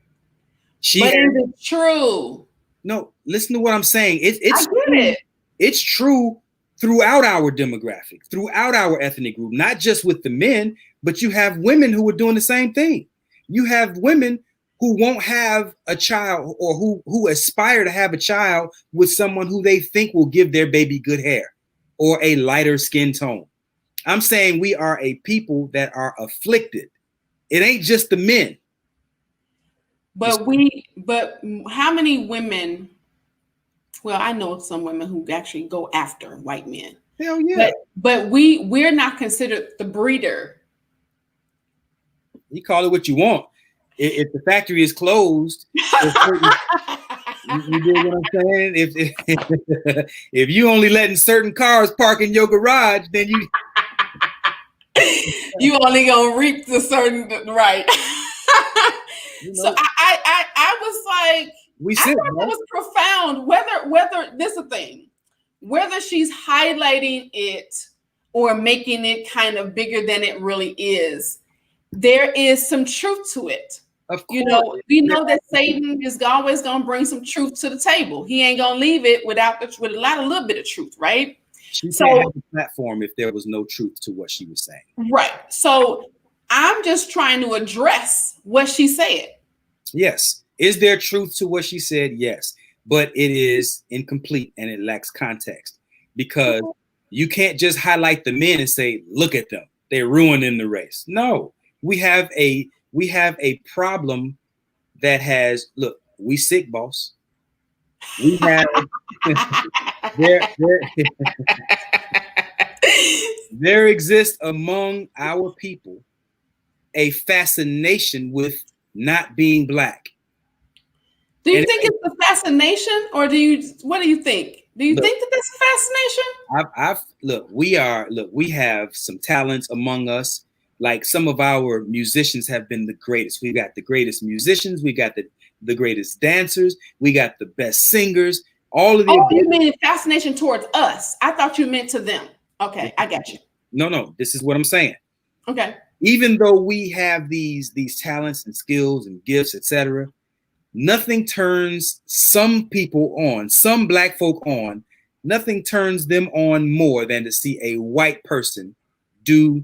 But is it true? No, listen to what I'm saying. I get it. It's true throughout our demographic, throughout our ethnic group, not just with the men, but you have women who are doing the same thing. You have women who won't have a child, or who aspire to have a child with someone who they think will give their baby good hair or a lighter skin tone. I'm saying we are a people that are afflicted. It ain't just the men. But how many women? Well, I know some women who actually go after white men. Hell yeah. But we're not considered the breeder. You call it what you want. If the factory is closed, you know what I'm saying? If you only letting certain cars park in your garage, then you only gonna reap the certain right. So I was like, I thought that was profound. Whether this is a thing, whether she's highlighting it or making it kind of bigger than it really is, there is some truth to it. You know, we know that Satan is always going to bring some truth to the table. He ain't going to leave it with a little bit of truth, right? She can't have a platform if there was no truth to what she was saying. Right. So I'm just trying to address what she said. Yes. Is there truth to what she said? Yes. But it is incomplete and it lacks context, because you can't just highlight the men and say, look at them, they're ruining the race. No, we have a problem that has, look, we sick, boss. We have there exists among our people a fascination with not being black. Do you think it's a fascination, or what do you think? Do you think that that's a fascination? We have some talents among us. Like, some of our musicians have been the greatest. We got the greatest musicians. We got the greatest dancers. We got the best singers. All of the. Oh, you mean fascination towards us? I thought you meant to them. Okay, I got you. No. This is what I'm saying. Okay. Even though we have these talents and skills and gifts, etc., nothing turns some people on, some black folk on. Nothing turns them on more than to see a white person do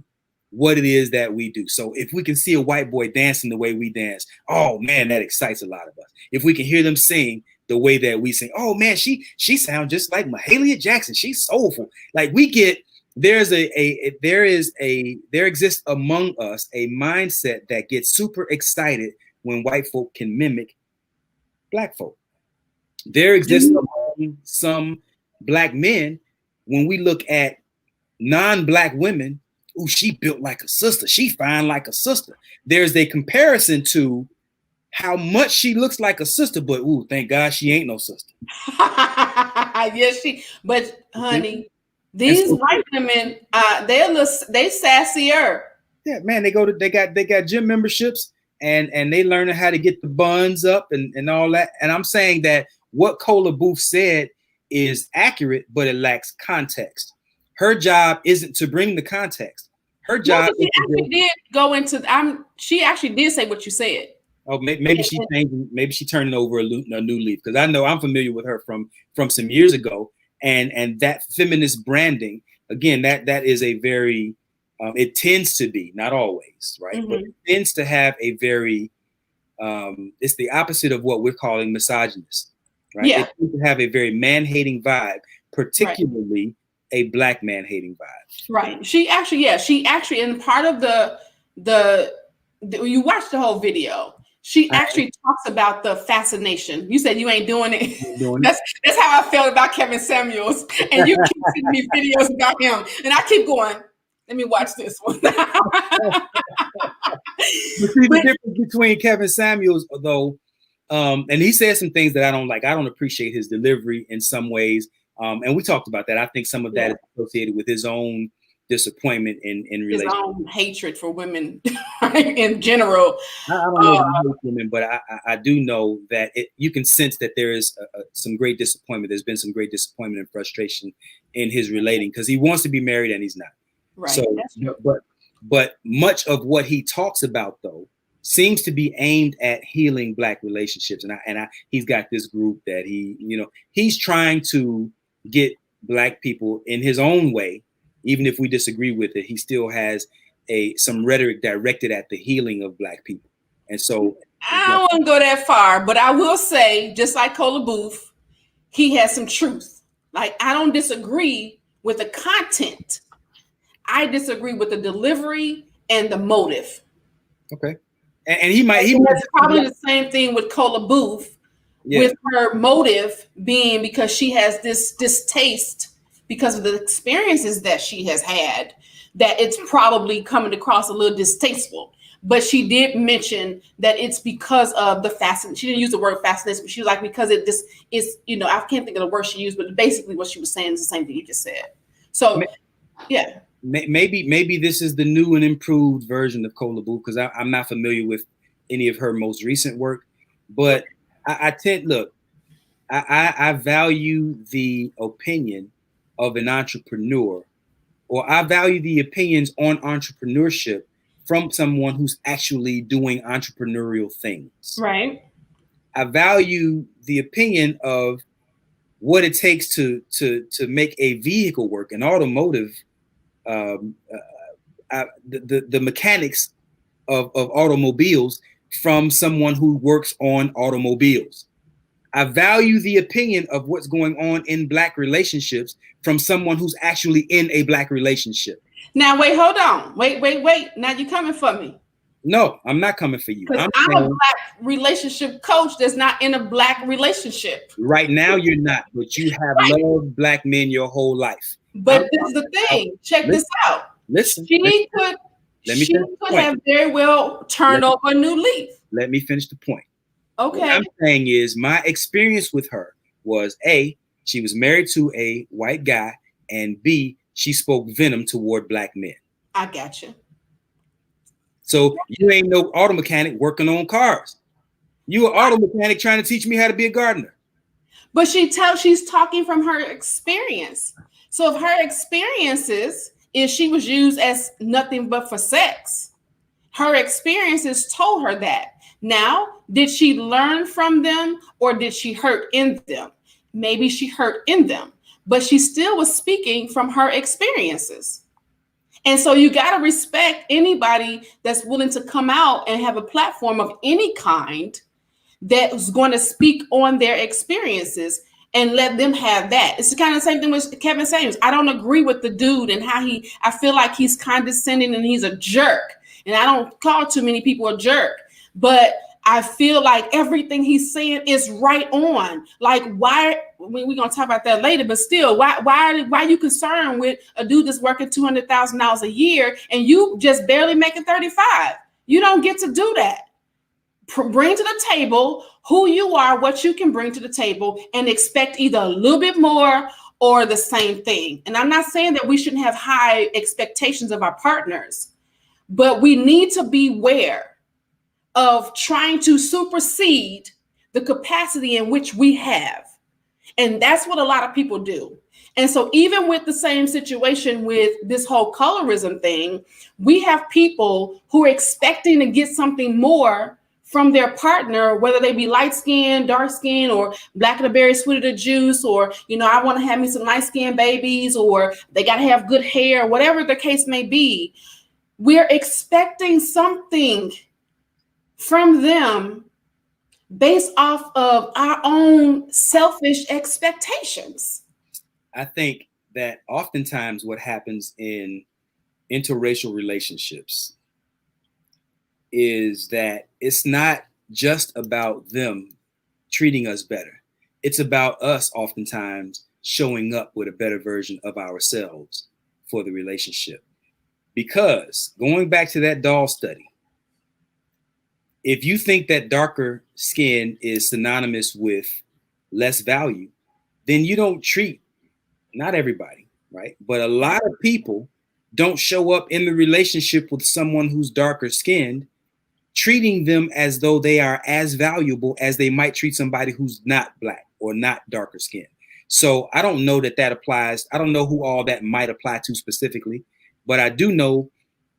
what it is that we do. So if we can see a white boy dancing the way we dance, oh man, that excites a lot of us. If we can hear them sing the way that we sing, oh man, she sounds just like Mahalia Jackson. She's soulful. Like, we get, there exists among us a mindset that gets super excited when white folk can mimic black folk. There exists among some black men, when we look at non-black women, ooh, she built like a sister, she fine like a sister. There's a comparison to how much she looks like a sister, but ooh, thank God she ain't no sister. Yes, but honey, these white women, they sassier. Yeah, man, they got gym memberships and they learning how to get the buns up and all that. And I'm saying that what Cola Booth said is accurate, but it lacks context. Her job isn't to bring the context. Her job. She actually did go into. She actually did say what you said. Oh, maybe she changing. Maybe she turning over a new leaf, because I know I'm familiar with her from some years ago, and that feminist branding, again, that is a very. It tends to be, not always, right, but it tends to have a very. It's the opposite of what we're calling misogynist, right? Yeah. It tends to have a very man-hating vibe, particularly a black man-hating vibe. Right. She actually, and part of the you watched the whole video. She actually talks about the fascination. You said you ain't doing it. That's how I felt about Kevin Samuels. And you keep sending me videos about him. And I keep going, let me watch this one. But see, the difference between Kevin Samuels, though, and he said some things that I don't like. I don't appreciate his delivery in some ways. And we talked about that. I think some of that is associated with his own disappointment in relation. His own hatred for women in general. I don't know if I hate women, but I do know that you can sense that there is some great disappointment. There's been some great disappointment and frustration in his relating, because he wants to be married and he's not. Right. So, but much of what he talks about, though, seems to be aimed at healing black relationships. And he's got this group that he's trying to get black people in his own way. Even if we disagree with it, he still has some rhetoric directed at the healing of black people. And so I don't want to go that far, but I will say, just like Cola Booth, he has some truth. Like, I don't disagree with the content. I disagree with the delivery and the motive. Okay. And he might. That's probably the same thing with Cola Booth, with her motive being because she has this distaste because of the experiences that she has had, that it's probably coming across a little distasteful. but she did mention that it's because of the fascination. She didn't use the word fascination, but she was like, because it just is, you know, I can't think of the word she used, but basically what she was saying is the same thing you just said. So, yeah. Maybe this is the new and improved version of Colorism, because I'm not familiar with any of her most recent work, but I value the opinion of an entrepreneur, or I value the opinions on entrepreneurship from someone who's actually doing entrepreneurial things. Right. I value the opinion of what it takes to make a vehicle work, an automotive, the mechanics of automobiles from someone who works on automobiles. I value the opinion of what's going on in Black relationships from someone who's actually in a Black relationship. Now, wait, hold on. Wait. Now you're coming for me. No, I'm not coming for you. I'm a Black relationship coach that's not in a Black relationship. Right now you're not, but you have loved Black men your whole life. But this is the thing. Check this out. She could have very well turned over a new leaf. Let me finish the point. Okay. What I'm saying is my experience with her was A, she was married to a white guy, and B, she spoke venom toward Black men. I got you. So you ain't no auto mechanic working on cars. You an auto mechanic trying to teach me how to be a gardener. But she's talking from her experience. So if her experiences is she was used as nothing but for sex, her experiences told her that. Now, did she learn from them, or did she hurt in them? Maybe she hurt in them, but she still was speaking from her experiences. And so you got to respect anybody that's willing to come out and have a platform of any kind that is going to speak on their experiences and let them have that. It's the kind of same thing with Kevin Samuels. I don't agree with the dude and how I feel like he's condescending and he's a jerk. And I don't call too many people a jerk, but I feel like everything he's saying is right on. Like, why? We're going to talk about that later, but still, why are you concerned with a dude that's working $200,000 a year and you just barely making 35? You don't get to do that. Bring to the table who you are, what you can bring to the table, and expect either a little bit more or the same thing. And I'm not saying that we shouldn't have high expectations of our partners, but we need to beware of trying to supersede the capacity in which we have. And that's what a lot of people do. And so even with the same situation with this whole colorism thing, we have people who are expecting to get something more from their partner, whether they be light skinned, dark skinned, or black of the berry, sweet of the juice, or, you know, I want to have me some light skinned babies, or they got to have good hair, whatever the case may be. We're expecting something from them based off of our own selfish expectations. I think that oftentimes what happens in interracial relationships is that it's not just about them treating us better. It's about us oftentimes showing up with a better version of ourselves for the relationship. Because going back to that doll study, if you think that darker skin is synonymous with less value, then you don't treat, not everybody, right? But a lot of people don't show up in the relationship with someone who's darker skinned, treating them as though they are as valuable as they might treat somebody who's not black or not darker skinned. So I don't know that applies. I don't know who all that might apply to specifically, but I do know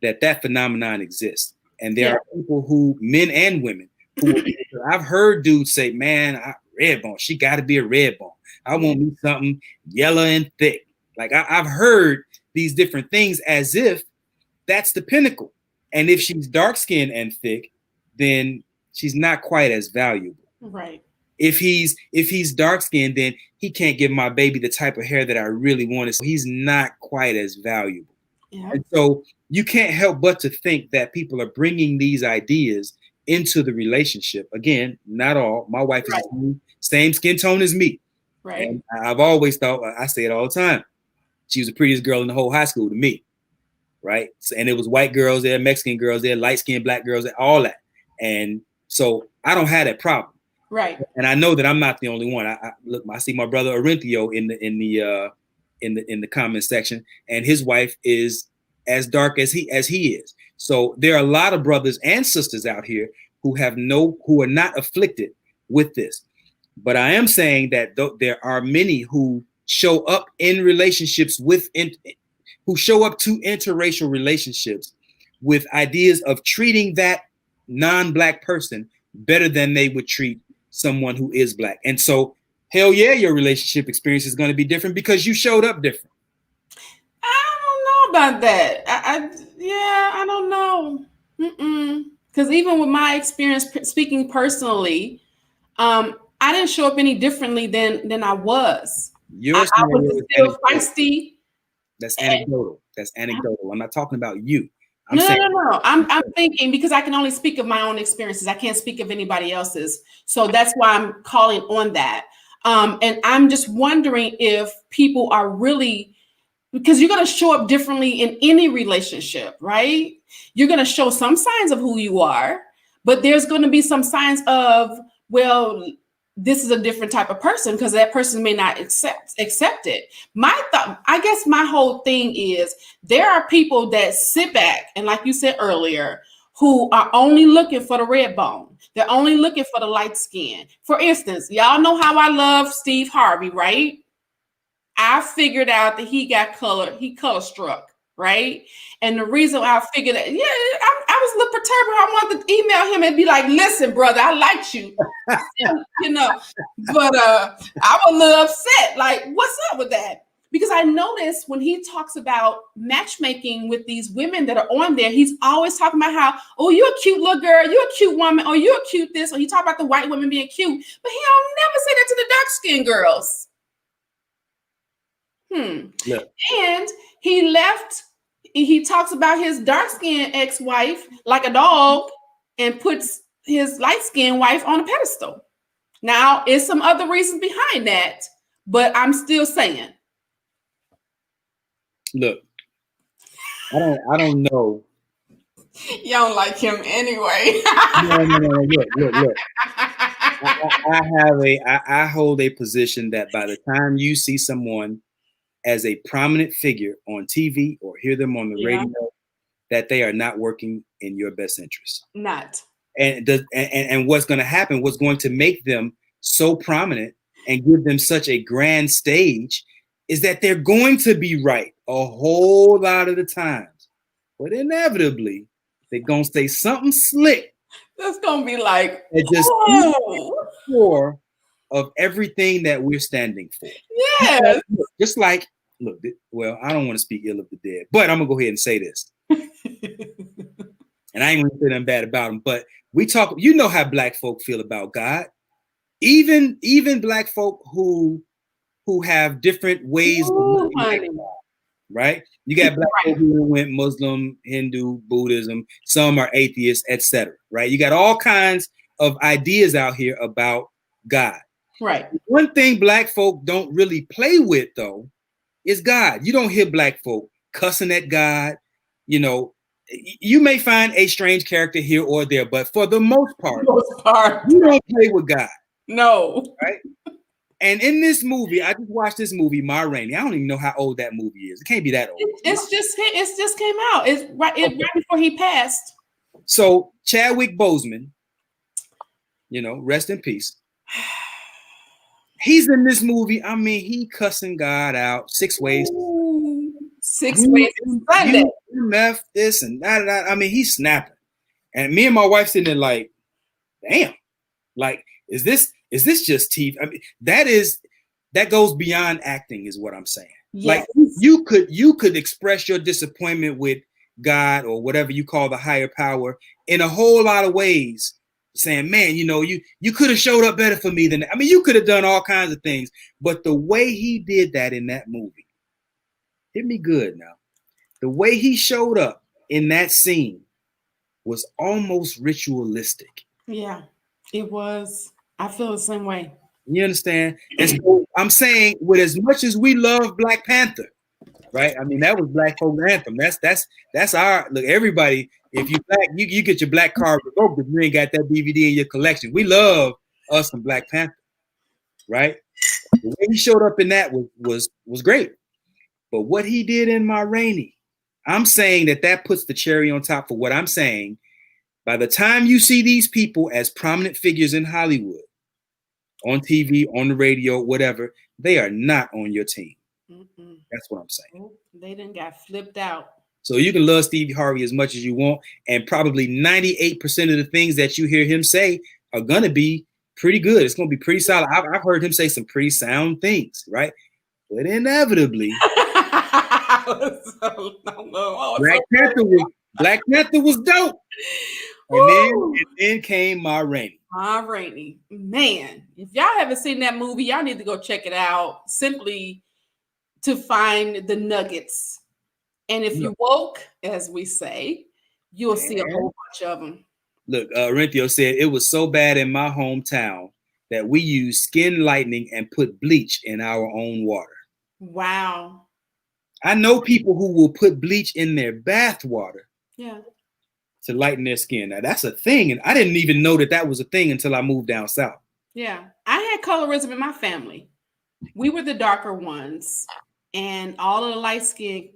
that phenomenon exists. And there are people who, men and women, who I've heard dudes say, man, red bone, she got to be a red bone. I want me something yellow and thick. Like I've heard these different things as if that's the pinnacle. And if she's dark skinned and thick, then she's not quite as valuable. Right. If he's dark skinned, then he can't give my baby the type of hair that I really wanted. So he's not quite as valuable. Yeah. And so you can't help but to think that people are bringing these ideas into the relationship. Again, not all. My wife is the same skin tone as me. Right. And I've always thought, I say it all the time, she was the prettiest girl in the whole high school to me. right? So, and it was white girls there, Mexican girls there, light-skinned black girls there, all that. And so I don't have that problem. Right. And I know that I'm not the only one. Look, I see my brother Orinthio in the comment section, and his wife is as dark as he is. So there are a lot of brothers and sisters out here who are not afflicted with this. But I am saying that there are many who show up in relationships who show up to interracial relationships with ideas of treating that non-black person better than they would treat someone who is black. And so, hell yeah, your relationship experience is going to be different because you showed up different. I don't know about that. I don't know. Because even with my experience, speaking personally, I didn't show up any differently than I was. I was still feisty. That's anecdotal. That's anecdotal. I'm not talking about you. No. I'm thinking, because I can only speak of my own experiences. I can't speak of anybody else's. So that's why I'm calling on that. And I'm just wondering if people are really, because you're going to show up differently in any relationship, right? You're going to show some signs of who you are, but there's going to be some signs of, well, this is a different type of person, because that person may not accept it. I guess my whole thing is, there are people that sit back and, like you said earlier, who are only looking for the red bone. They're only looking for the light skin. For instance, y'all know how I love Steve Harvey, right? I figured out that he color struck, right? And the reason I figured that, I was a little perturbed. I wanted to email him and be like, listen, brother, I liked you. But I was a little upset. Like, what's up with that? Because I noticed when he talks about matchmaking with these women that are on there, he's always talking about how, oh, you're a cute little girl, you're a cute woman, or you're a cute this, or he talk about the white women being cute, but he don't never say that to the dark-skinned girls. Yeah. And he talks about his dark-skinned ex-wife like a dog and puts his light-skinned wife on a pedestal. Now, it's some other reasons behind that, but I'm still saying. Look, I don't know. You don't like him anyway. No. Look. I hold a position that by the time you see someone as a prominent figure on TV or hear them on the radio, that they are not working in your best interest. Not. And what's going to happen, what's going to make them so prominent and give them such a grand stage, is that they're going to be right a whole lot of the times. But inevitably, they're going to say something slick. That's going to be like, just for of everything that we're standing for. Yes. Just like, look, well, I don't want to speak ill of the dead, but I'm going to go ahead and say this. And I ain't going to say nothing bad about them, but we talk, you know how black folk feel about God. Even black folk who have different ways of looking at God, right? You got black folk who went Muslim, Hindu, Buddhism, some are atheists, etc. Right? You got all kinds of ideas out here about God. Right. One thing black folk don't really play with, though, is God. You don't hear black folk cussing at God. You know, you may find a strange character here or there, but for the most part, you don't play with God. No. Right? And in this movie, I just watched this movie, Ma Rainey. I don't even know how old that movie is. It can't be that old. It's just came out. It's right before he passed. So Chadwick Boseman, you know, rest in peace. He's in this movie. I mean, he cussing God out 6 ways. Ooh, 6 ways to Sunday. MF this and that. I mean, he's snapping. And me and my wife sitting there like, damn. Like, is this just TV? I mean, that goes beyond acting, is what I'm saying. Yes. Like you could express your disappointment with God or whatever you call the higher power in a whole lot of ways, saying, man, you know, you could have showed up better for me than that. I mean, you could have done all kinds of things, but the way he did that in that movie, hit me good now. The way he showed up in that scene was almost ritualistic. Yeah, it was. I feel the same way. You understand? And so I'm saying, with as much as we love Black Panther, right? I mean, that was Black folk anthem. That's our look. Everybody, if you black, you get your black card revoked if you ain't got that DVD in your collection. We love us some Black Panther, right? The way he showed up in that was great. But what he did in Ma Rainey, I'm saying that puts the cherry on top for what I'm saying. By the time you see these people as prominent figures in Hollywood, on TV, on the radio, whatever, they are not on your team. Mm-mm. That's what I'm saying. They done got flipped out. So you can love Steve Harvey as much as you want, and probably 98% of the things that you hear him say are going to be pretty good. It's going to be pretty solid. I've heard him say some pretty sound things, right? But inevitably, Black Panther was dope. And then came Ma Rainey. Ma Rainey. Man, if y'all haven't seen that movie, y'all need to go check it out simply to find the nuggets. And if you woke, as we say, you'll see a whole bunch of them. Look, Renthio said, it was so bad in my hometown that we used skin lightening and put bleach in our own water. Wow. I know people who will put bleach in their bath water. Yeah. To lighten their skin. Now that's a thing, and I didn't even know that was a thing until I moved down south. Yeah, I had colorism in my family. We were the darker ones, and all of the light skin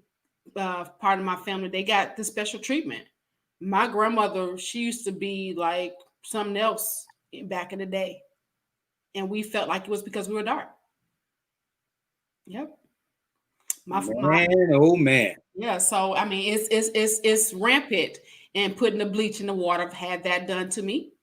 part of my family, they got the special treatment. My grandmother, she used to be like something else back in the day, and we felt like it was because we were dark. Yep. Oh man. Yeah. So I mean, it's rampant. And putting the bleach in the water, I've had that done to me.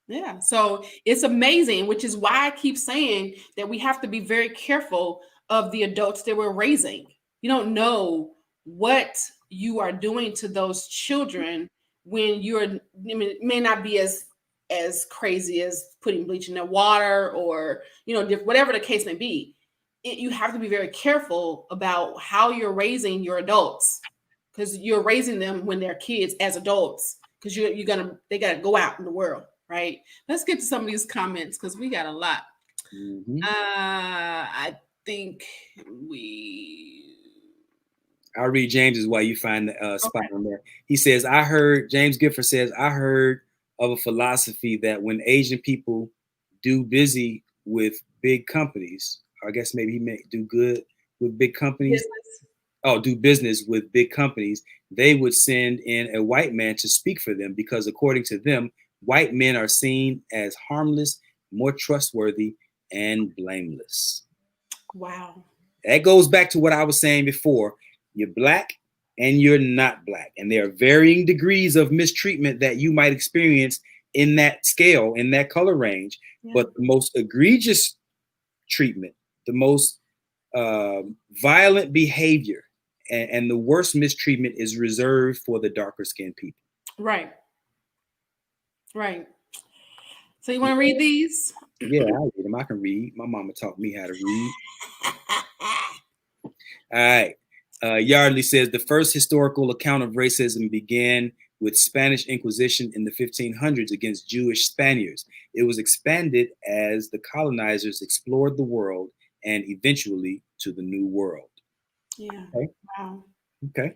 Yeah, so it's amazing, which is why I keep saying that we have to be very careful of the adults that we're raising. You don't know what you are doing to those children when it may not be as crazy as putting bleach in their water or, whatever the case may be. You have to be very careful about how you're raising your adults. Because you're raising them when they're kids as adults, because they gotta go out in the world, right? Let's get to some of these comments because we got a lot. Mm-hmm. I think I'll read James's while you find the spot on there. He says, James Gifford says, I heard of a philosophy that when Asian people do busy with big companies, I guess maybe he meant do good with big companies. Do business with big companies, they would send in a white man to speak for them because according to them, white men are seen as harmless, more trustworthy, and blameless. Wow. That goes back to what I was saying before. You're black and you're not black. And there are varying degrees of mistreatment that you might experience in that scale, in that color range. Yeah. But the most egregious treatment, the most violent behavior, and the worst mistreatment is reserved for the darker skinned people. Right. So you want to read these? Yeah, I'll read them. I can read. My mama taught me how to read. All right. Yardley says the first historical account of racism began with Spanish Inquisition in the 1500s against Jewish Spaniards. It was expanded as the colonizers explored the world and eventually to the New World. Yeah. Okay. Wow. Okay.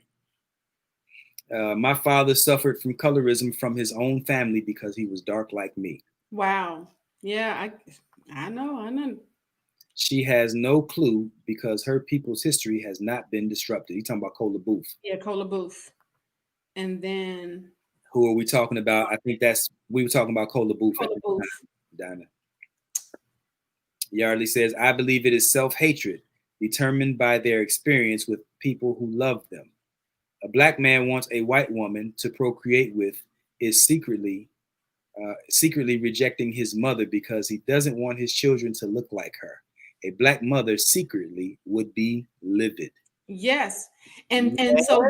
My father suffered from colorism from his own family because he was dark like me. Wow. Yeah, I know. She has no clue because her people's history has not been disrupted. You're talking about Cola Booth. Yeah, Cola Booth. And then who are we talking about? I think we were talking about Cola Booth. Cola Booth. Donna. Yardley says, I believe it is self-hatred determined by their experience with people who love them. A black man wants a white woman to procreate with is secretly rejecting his mother because he doesn't want his children to look like her. A black mother secretly would be livid. Yes. And so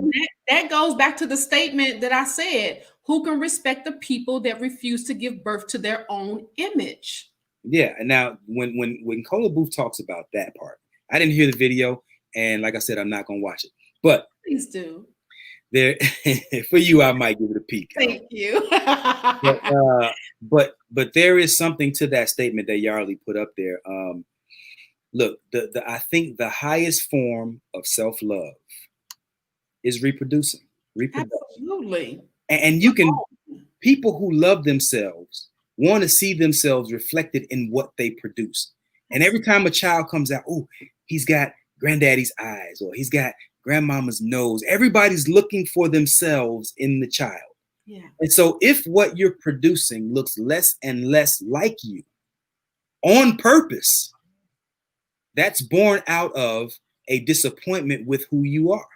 that goes back to the statement that I said, who can respect the people that refuse to give birth to their own image? Yeah. And now when Cola Booth talks about that part, I didn't hear the video, and like I said, I'm not gonna watch it. But please do. There for you, I might give it a peek. Thank you. but there is something to that statement that Yardley put up there. look, I think the highest form of self-love is reproducing. Absolutely. And you can, people who love themselves want to see themselves reflected in what they produce. And every time a child comes out, oh, he's got granddaddy's eyes, or he's got grandmama's nose. Everybody's looking for themselves in the child. Yeah. And so if what you're producing looks less and less like you on purpose, that's born out of a disappointment with who you are.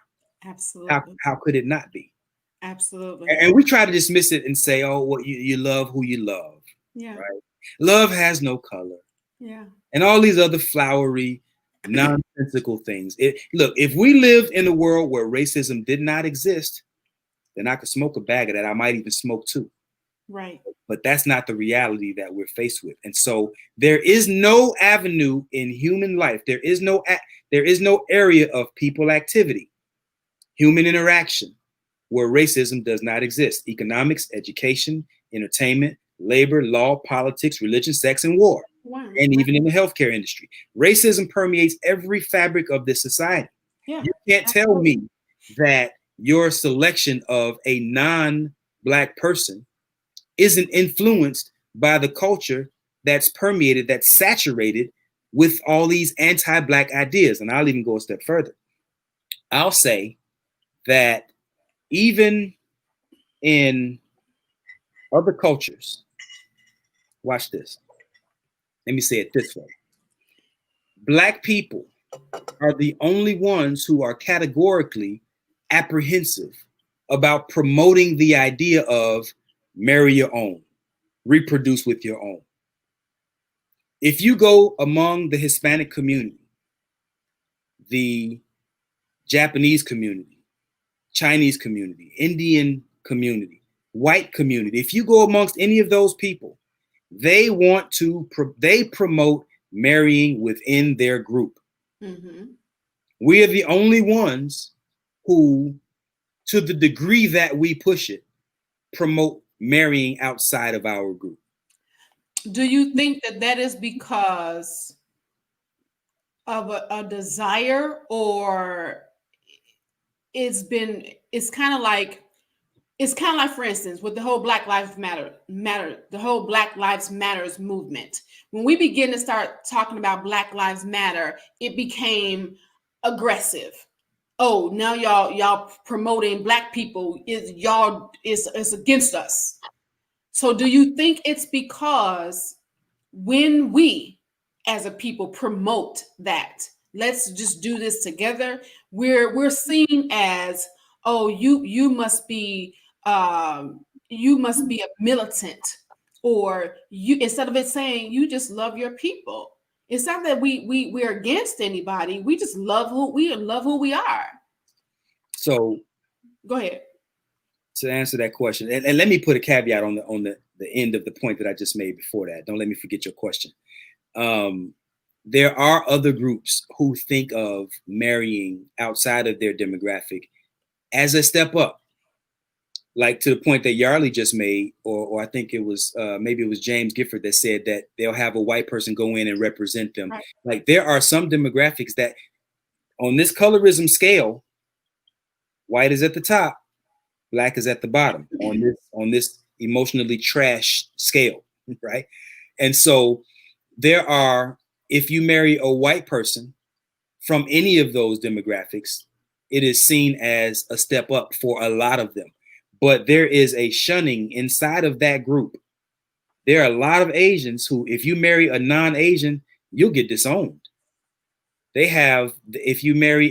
Absolutely. How could it not be? Absolutely. And we try to dismiss it and say, oh, well, you love who you love. Yeah. Right? Love has no color. Yeah. And all these other flowery, nonsensical things. Look, if we lived in a world where racism did not exist, then I could smoke a bag of that. I might even smoke two. Right. But that's not the reality that we're faced with. And so there is no avenue in human life. There is no area of people activity, human interaction, where racism does not exist. Economics, education, entertainment, labor, law, politics, religion, sex, and war. Wow. And even in the healthcare industry. Racism permeates every fabric of this society. Yeah. You can't tell me that your selection of a non-Black person isn't influenced by the culture that's permeated, that's saturated with all these anti-Black ideas. And I'll even go a step further. I'll say that even in other cultures, watch this. Let me say it this way. Black people are the only ones who are categorically apprehensive about promoting the idea of marry your own, reproduce with your own. If you go among the Hispanic community, the Japanese community, Chinese community, Indian community, white community, if you go amongst any of those people, they promote marrying within their group. Mm-hmm. We are the only ones who, to the degree that we push it, promote marrying outside of our group. Do you think that is because of a desire, or it's kind of like, for instance, with the whole Black Lives Matter, the whole Black Lives Matters movement. When we begin to start talking about Black Lives Matter, it became aggressive. Oh, now y'all promoting Black people is against us. So do you think it's because when we as a people promote that, let's just do this together, we're seen as, oh, you must be a militant, or you, instead of it saying you just love your people. It's not that we're against anybody. We just love who we are. So go ahead. To answer that question, and let me put a caveat on the end of the point that I just made before that. Don't let me forget your question. There are other groups who think of marrying outside of their demographic as a step up, like to the point that Yarley just made, or I think it was maybe it was James Gifford that said that they'll have a white person go in and represent them. Right. Like there are some demographics that on this colorism scale, white is at the top, Black is at the bottom on this emotionally trash scale, right? And so there are, if you marry a white person from any of those demographics, it is seen as a step up for a lot of them. But there is a shunning inside of that group. There are a lot of Asians who, if you marry a non-Asian, you'll get disowned. They have, if you marry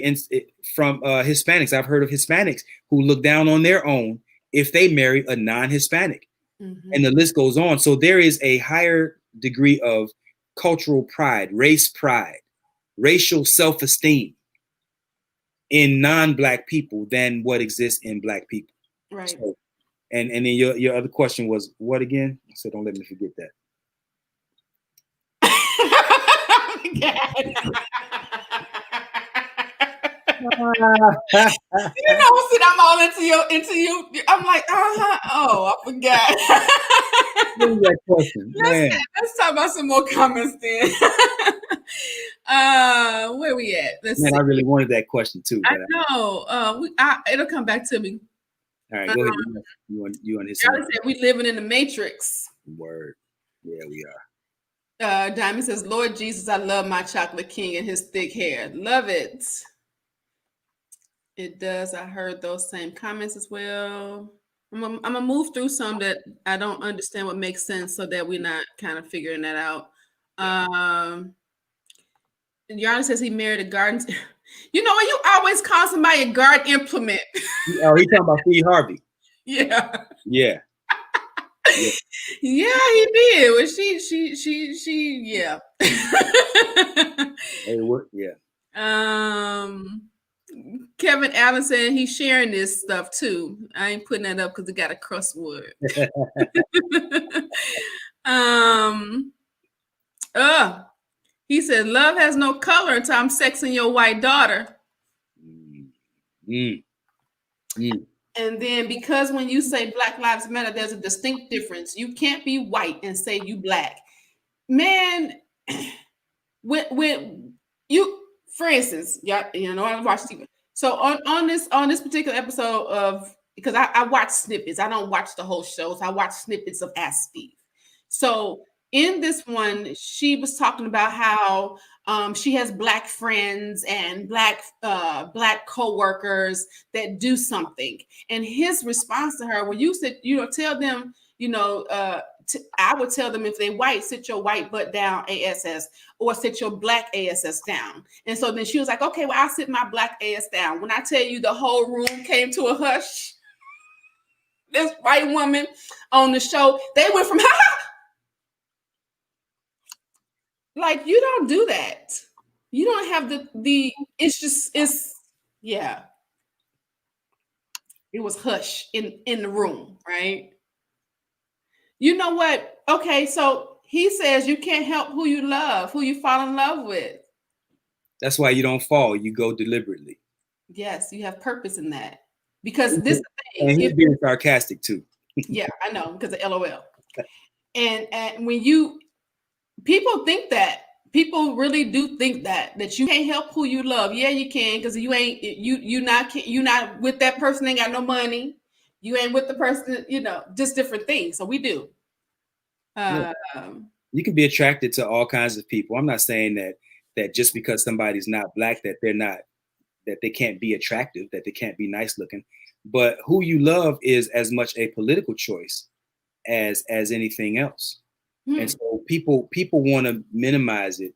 from Hispanics, I've heard of Hispanics who look down on their own if they marry a non-Hispanic. Mm-hmm. And the list goes on. So there is a higher degree of cultural pride, racial self-esteem in non-Black people than what exists in Black people. Right. So, and then your other question was what again? So don't let me forget that. See, I'm all into you. I'm like, oh, I forgot. What is that question? Let's talk about some more comments then. Where we at? Let's Man, see. I really wanted that question too. I But know. It'll come back to me. all right, go ahead. You on his Charlie said we living in the Matrix. Word. Yeah, we are. Diamond says, Lord Jesus, I love my chocolate king and his thick hair. Love it. It does. I heard those same comments as well. I'm gonna move through some that I don't understand what makes sense so that we're not kind of figuring that out. Yarn says he married a garden. You know what? You always call somebody a garden implement. Oh, he talking about Steve Harvey. Yeah. Yeah. Yeah, he did. Well, yeah. Hey, what? Yeah. Kevin Allen said he's sharing this stuff too. I ain't putting that up because it got a cuss word. He said love has no color until I'm sexing your white daughter. And then because when you say Black Lives Matter, there's a distinct difference. You can't be white and say you black. Man, when you, for instance, y'all, you know, I watch TV. So on this particular episode of, because I watch snippets, I don't watch the whole shows. I watch snippets of Ask Steve. So in this one, she was talking about how she has black friends and black co-workers that do something. And his response to her, when you said, you know, tell them, you know, I would tell them if they white, sit your white butt down, ASS, or sit your black ASS down. And so then she was like, okay, well, I'll sit my black AS down. When I tell you the whole room came to a hush, this white woman on the show, they went from, like, you don't do that. You don't have yeah. It was hush in the room, right? You know what? Okay, so he says you can't help who you love, who you fall in love with. That's why you don't fall. You go deliberately. Yes, you have purpose in that. Because this thing, and he's being sarcastic too. Yeah, I know, because of LOL. And when people think that, people really do think that you can't help who you love. Yeah, you can, because you're not with that person, ain't got no money. You ain't with the person, you know, just different things. So we do. You can be attracted to all kinds of people. I'm not saying that just because somebody's not black that they can't be attractive, that they can't be nice looking. But who you love is as much a political choice as anything else. And so people want to minimize it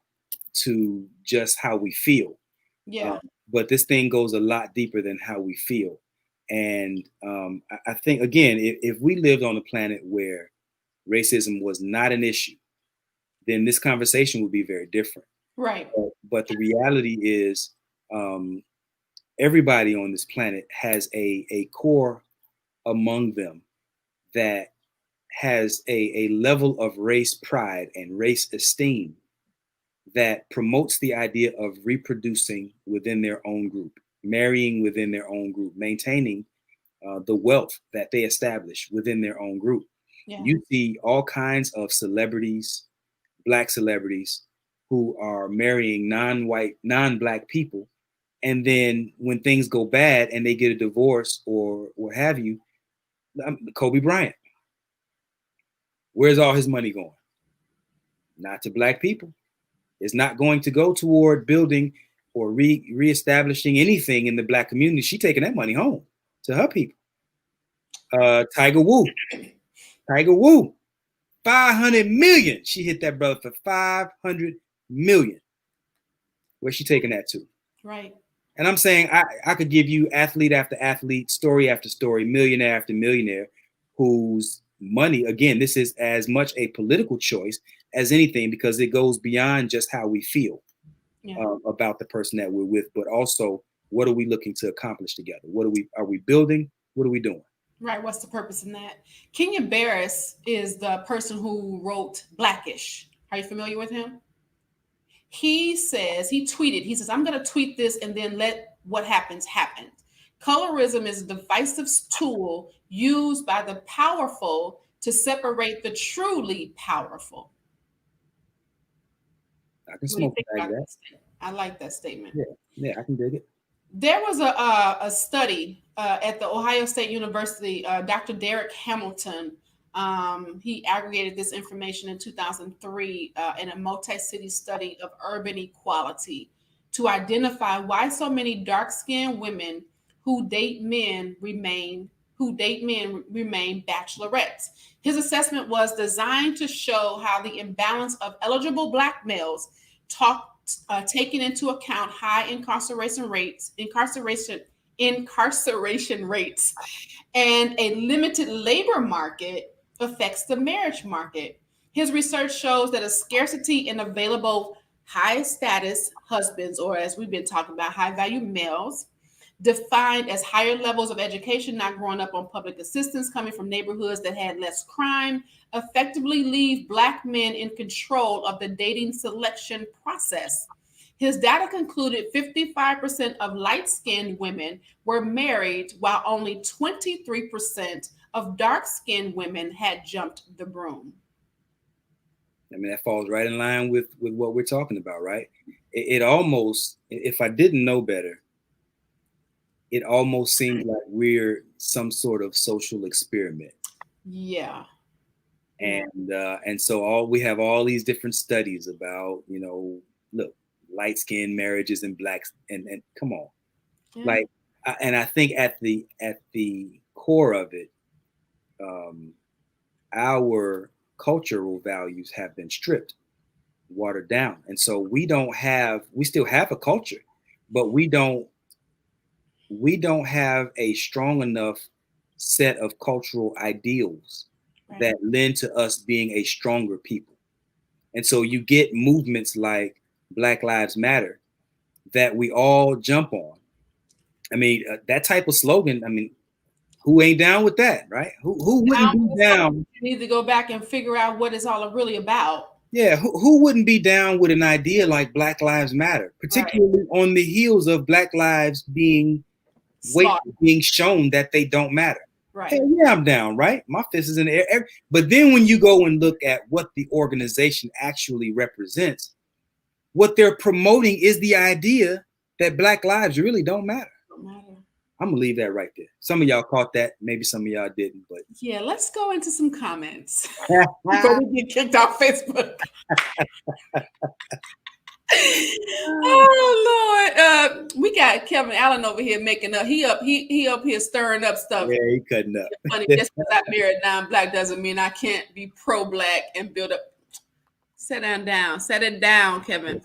to just how we feel. Yeah. But this thing goes a lot deeper than how we feel. And I think, again, if we lived on a planet where racism was not an issue, then this conversation would be very different. Right. But the reality is everybody on this planet has a core among them that has a level of race pride and race esteem that promotes the idea of reproducing within their own group, marrying within their own group, maintaining the wealth that they establish within their own group. Yeah. You see all kinds of celebrities, black celebrities, who are marrying non-white, non-black people. And then when things go bad and they get a divorce or what have you, Kobe Bryant, where's all his money going? Not to black people. It's not going to go toward building or reestablishing anything in the black community. She's taking that money home to her people. Tiger Woo, 500 million. She hit that brother for 500 million. Where's she taking that to? Right. And I'm saying I could give you athlete after athlete, story after story, millionaire after millionaire, whose money, again, this is as much a political choice as anything, because it goes beyond just how we feel about the person that we're with, but also what are we looking to accomplish together? Are we building? What are we doing? Right. What's the purpose in that? Kenya Barris is the person who wrote Blackish. Are you familiar with him? He tweeted, he says, I'm going to tweet this and then let what happens happen. Colorism is a divisive tool used by the powerful to separate the truly powerful. I can smoke that. I like that statement. Yeah, I can dig it. There was a study at the Ohio State University. Dr. Derek Hamilton, he aggregated this information in 2003 in a multi-city study of urban equality to identify why so many dark-skinned women who date men remain bachelorettes. His assessment was designed to show how the imbalance of eligible Black males taking into account high incarceration rates, and a limited labor market affects the marriage market. His research shows that a scarcity in available high status husbands, or as we've been talking about, high value males, defined as higher levels of education, not growing up on public assistance, coming from neighborhoods that had less crime, effectively leave Black men in control of the dating selection process. His data concluded 55% of light-skinned women were married, while only 23% of dark-skinned women had jumped the broom. I mean, that falls right in line with what we're talking about, right? It almost, if I didn't know better, it almost seems like we're some sort of social experiment. Yeah. And so we have all these different studies about, look, light skinned marriages and blacks and come on. Yeah. Like, and I think at the core of it, our cultural values have been stripped, watered down. And so we still have a culture, but we don't have a strong enough set of cultural ideals that lend to us being a stronger people. And so you get movements like Black Lives Matter that we all jump on. I mean, that type of slogan, I mean, who ain't down with that, right? Who wouldn't be down? You need to go back and figure out what it's all really about. Yeah, who wouldn't be down with an idea like Black Lives Matter, particularly on the heels of Black lives being shown that they don't matter. Right. Hey, yeah, I'm down, right? My fist is in the air. But then when you go and look at what the organization actually represents, what they're promoting is the idea that Black lives really don't matter. I'm gonna leave that right there. Some of y'all caught that, maybe some of y'all didn't, but yeah, let's go into some comments before we get kicked off Facebook. Oh Lord, we got Kevin Allen over here making up. He up here stirring up stuff. Yeah, he cutting up. Funny, just because I married non-Black doesn't mean I can't be pro-Black and build up. Set it down, Kevin.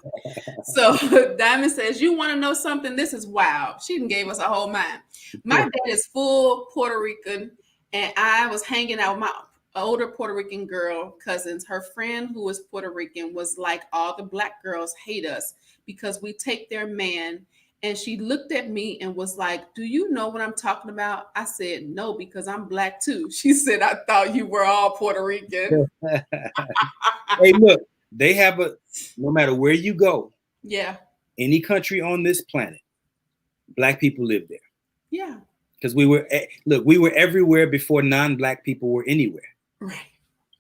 So Diamond says, you want to know something? This is wild. She done gave us a whole mind. My dad is full Puerto Rican, and I was hanging out with my older Puerto Rican girl cousins. Her friend who was Puerto Rican was like, all the Black girls hate us because we take their man. And she looked at me and was like, do you know what I'm talking about? I said, no, because I'm Black too. She said, I thought you were all Puerto Rican. Hey, look, they have no matter where you go, any country on this planet, Black people live there. Yeah. Because we were everywhere before non-Black people were anywhere.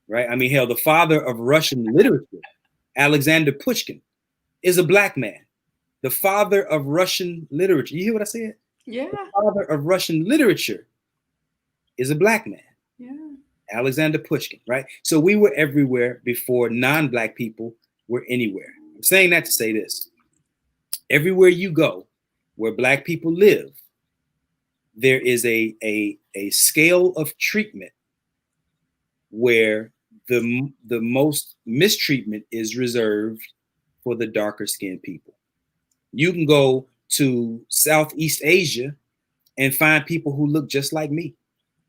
Right. I mean, hell, the father of Russian literature, Alexander Pushkin, is a Black man. The father of Russian literature. You hear what I said? Yeah. The father of Russian literature is a Black man. Yeah. Alexander Pushkin, right? So we were everywhere before non-Black people were anywhere. I'm saying that to say this. Everywhere you go where Black people live, there is a scale of treatment where the most mistreatment is reserved for the darker skinned people. You can go to Southeast Asia and find people who look just like me.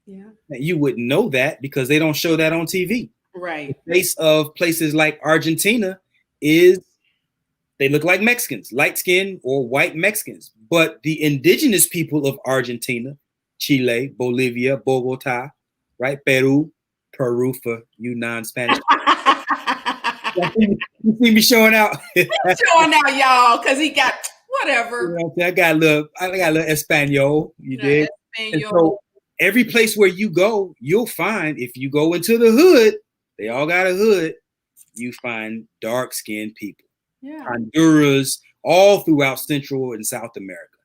Yeah. Now, you wouldn't know that because they don't show that on TV. Right. The face of places like Argentina is they look like Mexicans, light skinned or white Mexicans. But the indigenous people of Argentina, Chile, Bolivia, Bogota, right? Peru for you non-Spanish. You see me showing out. Showing out, y'all, because he got whatever. You know, I got a little Espanol. You did. And so every place where you go, you'll find, if you go into the hood, they all got a hood, you find dark-skinned people. Yeah. Honduras, all throughout Central and South America.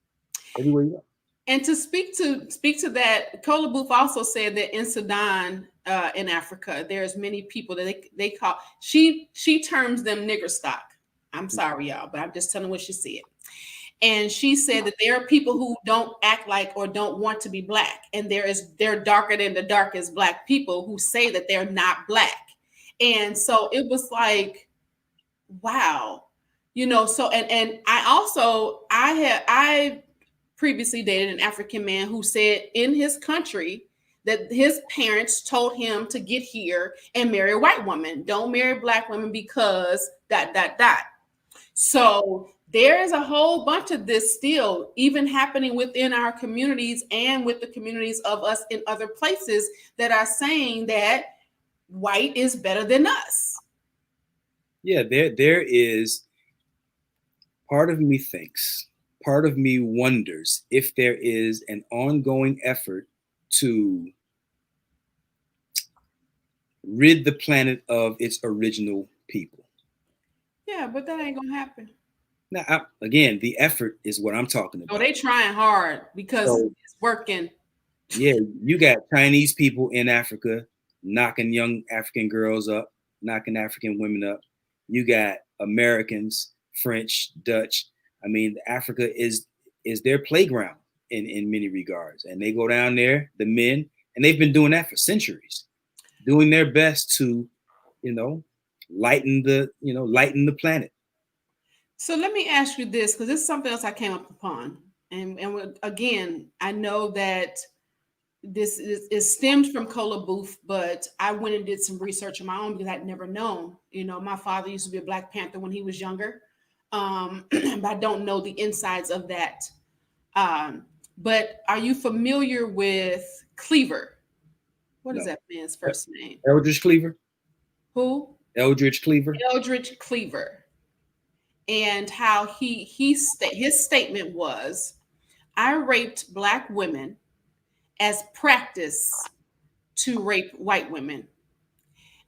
Everywhere you go. And to speak to that, Kola Booth also said that in Sudan, in Africa, there's many people that they call, she terms them nigger stock. I'm sorry, y'all, but I'm just telling what she said. And she said that there are people who don't act like or don't want to be black, and they're darker than the darkest black people who say that they're not black. And so it was like, wow, So and I previously dated an African man who said in his country that his parents told him to get here and marry a white woman. Don't marry black women because ... So there is a whole bunch of this still even happening within our communities and with the communities of us in other places that are saying that white is better than us. Yeah, there is, part of me thinks, part of me wonders if there is an ongoing effort to rid the planet of its original people. Yeah, but that ain't gonna happen. Now, again, the effort is what I'm talking about. Oh, they trying hard because it's working. Yeah, you got Chinese people in Africa knocking young African girls up, knocking African women up. You got Americans, French, Dutch. I mean, Africa is their playground in many regards. And they go down there, the men, and they've been doing that for centuries, doing their best to, lighten the planet. So let me ask you this, because this is something else I came up upon. And again, I know that this is stemmed from Kola Booth, but I went and did some research on my own because I'd never known. My father used to be a Black Panther when he was younger, but I don't know the insides of that. But are you familiar with Cleaver? What is that man's first name? Eldridge Cleaver. Who? Eldridge Cleaver. Eldridge Cleaver. And how his statement was, I raped Black women as practice to rape white women.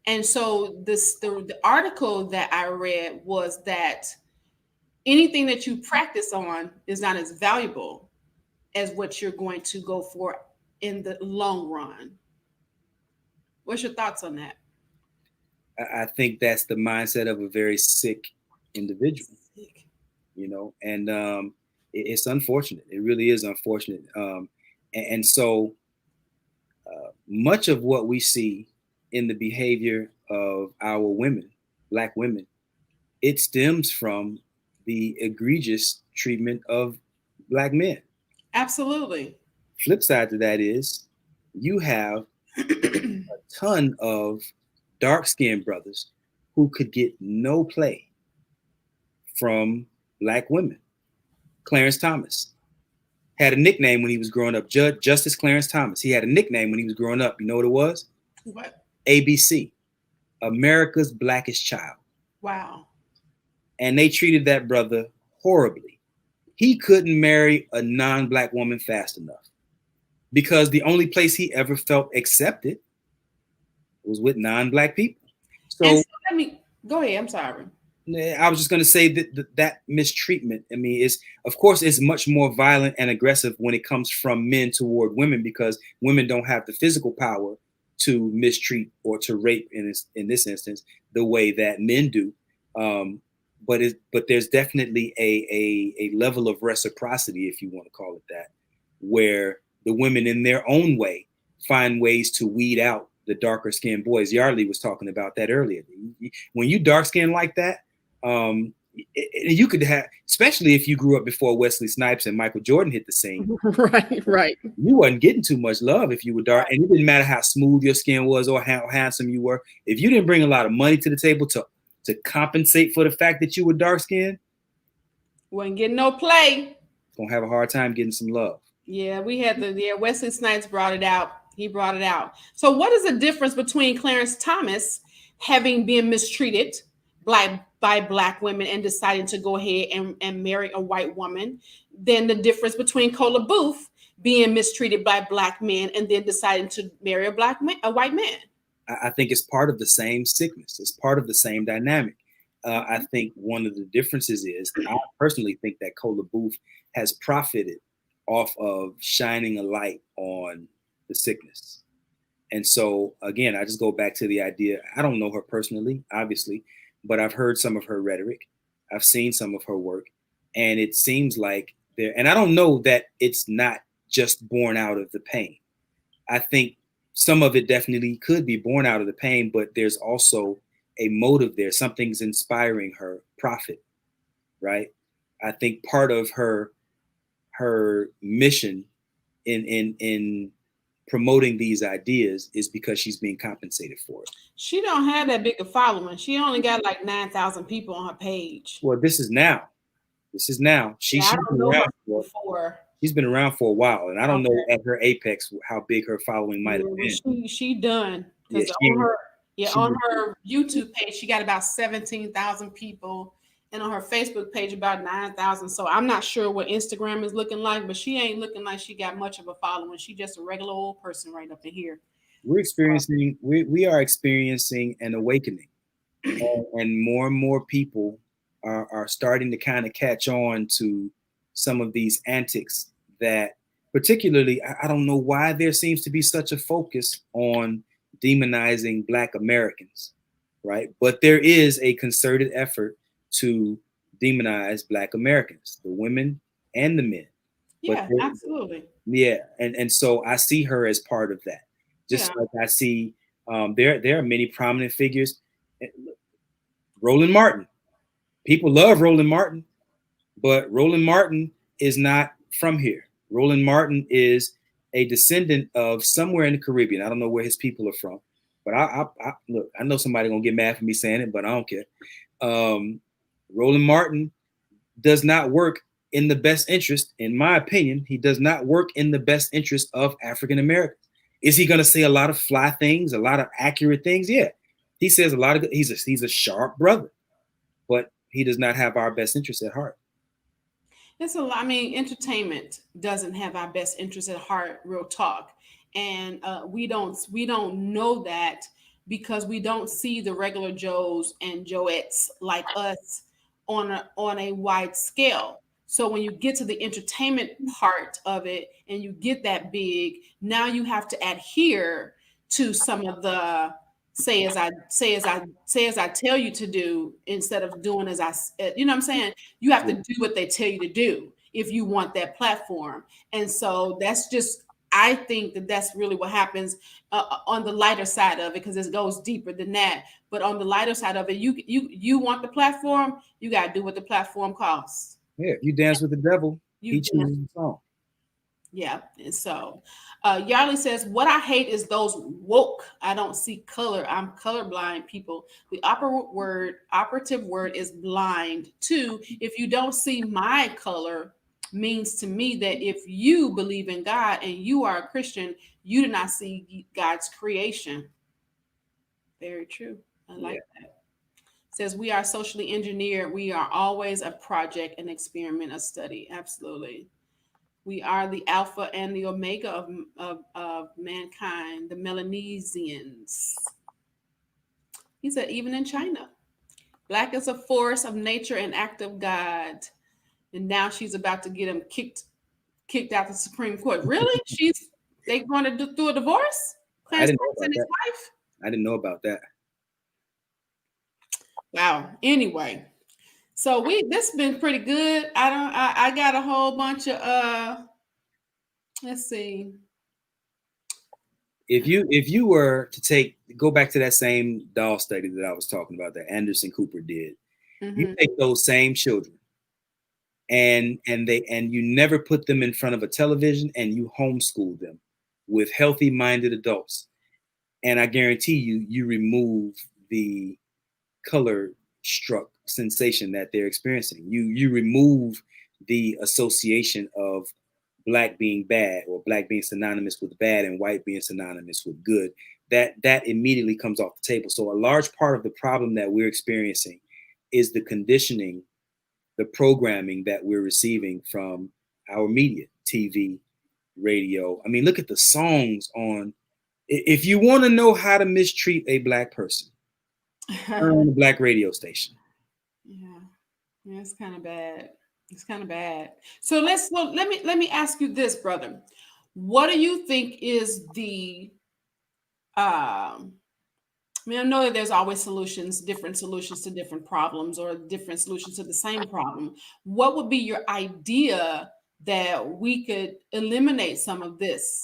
And so the article that I read was that anything that you practice on is not as valuable as what you're going to go for in the long run. What's your thoughts on that? I think that's the mindset of a very sick individual, and it's unfortunate. It really is unfortunate. And so much of what we see in the behavior of our women, Black women, it stems from the egregious treatment of Black men. Absolutely. Flip side to that is you have a ton of dark-skinned brothers who could get no play from Black women. Clarence Thomas had a nickname when he was growing up. Justice Clarence Thomas. He had a nickname when he was growing up. You know what it was? What? ABC, America's Blackest Child. Wow. And they treated that brother horribly. He couldn't marry a non-Black woman fast enough because the only place he ever felt accepted was with non-Black people. So let me go ahead. I'm sorry. I was just going to say that mistreatment, of course, it's much more violent and aggressive when it comes from men toward women because women don't have the physical power to mistreat or to rape in this instance the way that men do. But there's definitely a level of reciprocity, if you want to call it that, where the women in their own way find ways to weed out the darker skinned boys. Yardley was talking about that earlier. When you dark skinned like that, you could have, especially if you grew up before Wesley Snipes and Michael Jordan hit the scene. Right. You wasn't getting too much love if you were dark, and it didn't matter how smooth your skin was or how handsome you were. If you didn't bring a lot of money to the table to compensate for the fact that you were dark skinned, wasn't getting no play. Gonna have a hard time getting some love. Yeah, we had Wesley Snipes brought it out. He brought it out. So what is the difference between Clarence Thomas having been mistreated by Black women and deciding to go ahead and marry a white woman, than the difference between Kola Booth being mistreated by Black men and then deciding to marry a white man? I think it's part of the same sickness. It's part of the same dynamic. I think one of the differences is I personally think that Cola Booth has profited off of shining a light on the sickness. And so, again, I just go back to the idea. I don't know her personally, obviously, but I've heard some of her rhetoric. I've seen some of her work. And it seems like there, and I don't know that it's not just born out of the pain. I think some of it definitely could be born out of the pain, but there's also a motive there. Something's inspiring her profit, right? I think part of her mission in promoting these ideas is because she's being compensated for it. She don't have that big a following. She only got like 9,000 people on her page. Well, this is now. She's I been don't know around her before. She's been around for a while, and I don't know at her apex how big her following might have been. She done because on her YouTube page she got about 17,000 people, and on her Facebook page about 9,000. So I'm not sure what Instagram is looking like, but she ain't looking like she got much of a following. She just a regular old person right up in here. We are experiencing an awakening, and more people are starting to kind of catch on to some of these antics that, particularly, I don't know why there seems to be such a focus on demonizing Black Americans, right? But there is a concerted effort to demonize Black Americans, the women and the men. Yeah, absolutely. Yeah, and so I see her as part of that. Just like I see, there are many prominent figures. Roland Martin. People love Roland Martin, but Roland Martin is not from here. Roland Martin is a descendant of somewhere in the Caribbean. I don't know where his people are from, but I look, I know somebody gonna get mad for me saying it, but I don't care. Roland Martin does not work in the best interest, in my opinion. He does not work in the best interest of African Americans. Is he gonna say a lot of fly things, a lot of accurate things? Yeah, he says a lot of. He's a sharp brother, but he does not have our best interest at heart. It's a lot. I mean, entertainment doesn't have our best interest at heart. Real talk, and we don't know that because we don't see the regular Joes and Joettes like us on a wide scale. So when you get to the entertainment part of it and you get that big, now you have to adhere to some of the say as I tell you to do instead of doing as I, you know what I'm saying? You have to do what they tell you to do if you want that platform. And so that's just, I think that that's really what happens on the lighter side of it, because it goes deeper than that. But on the lighter side of it, you want the platform, you got to do what the platform costs. Yeah, you dance with the devil, he chooses the song. Yeah, and so Yarley says, what I hate is those woke, I don't see color, I'm colorblind people. The operative word is blind. Too, if you don't see my color, means to me that if you believe in God and you are a Christian, you do not see God's creation. Very true. I like that. Says we are socially engineered. We are always a project, an experiment, a study. Absolutely. We are the alpha and the omega of mankind, the Melanesians. He said, even in China, Black is a force of nature and act of God. And now she's about to get him kicked out the Supreme Court. Really? They going to do a divorce? I didn't know about that. Wow. Anyway, so this has been pretty good. I got a whole bunch of let's see. If you were to go back to that same doll study that I was talking about that Anderson Cooper did, you take those same children and you never put them in front of a television and you homeschool them with healthy minded adults, and I guarantee you remove the color struck sensation that they're experiencing. You remove the association of Black being bad or Black being synonymous with bad and white being synonymous with good. That immediately comes off the table. So a large part of the problem that we're experiencing is the conditioning, the programming that we're receiving from our media, TV, radio. I mean, look at the songs on. If you want to know how to mistreat a Black person, turn on the Black radio station. Yeah, it's kind of bad. It's kind of bad. So let me ask you this, brother. What do you think is the I mean, I know that there's always solutions, different solutions to different problems or different solutions to the same problem. What would be your idea that we could eliminate some of this?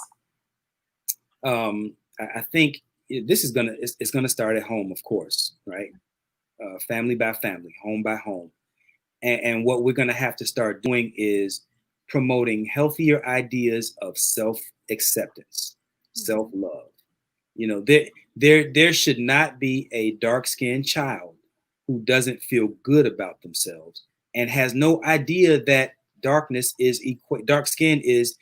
I think this is it's gonna start at home, of course, right? Family by family, home by home, and what we're gonna have to start doing is promoting healthier ideas of self acceptance, self love. You know, there should not be a dark skinned child who doesn't feel good about themselves and has no idea that dark skin is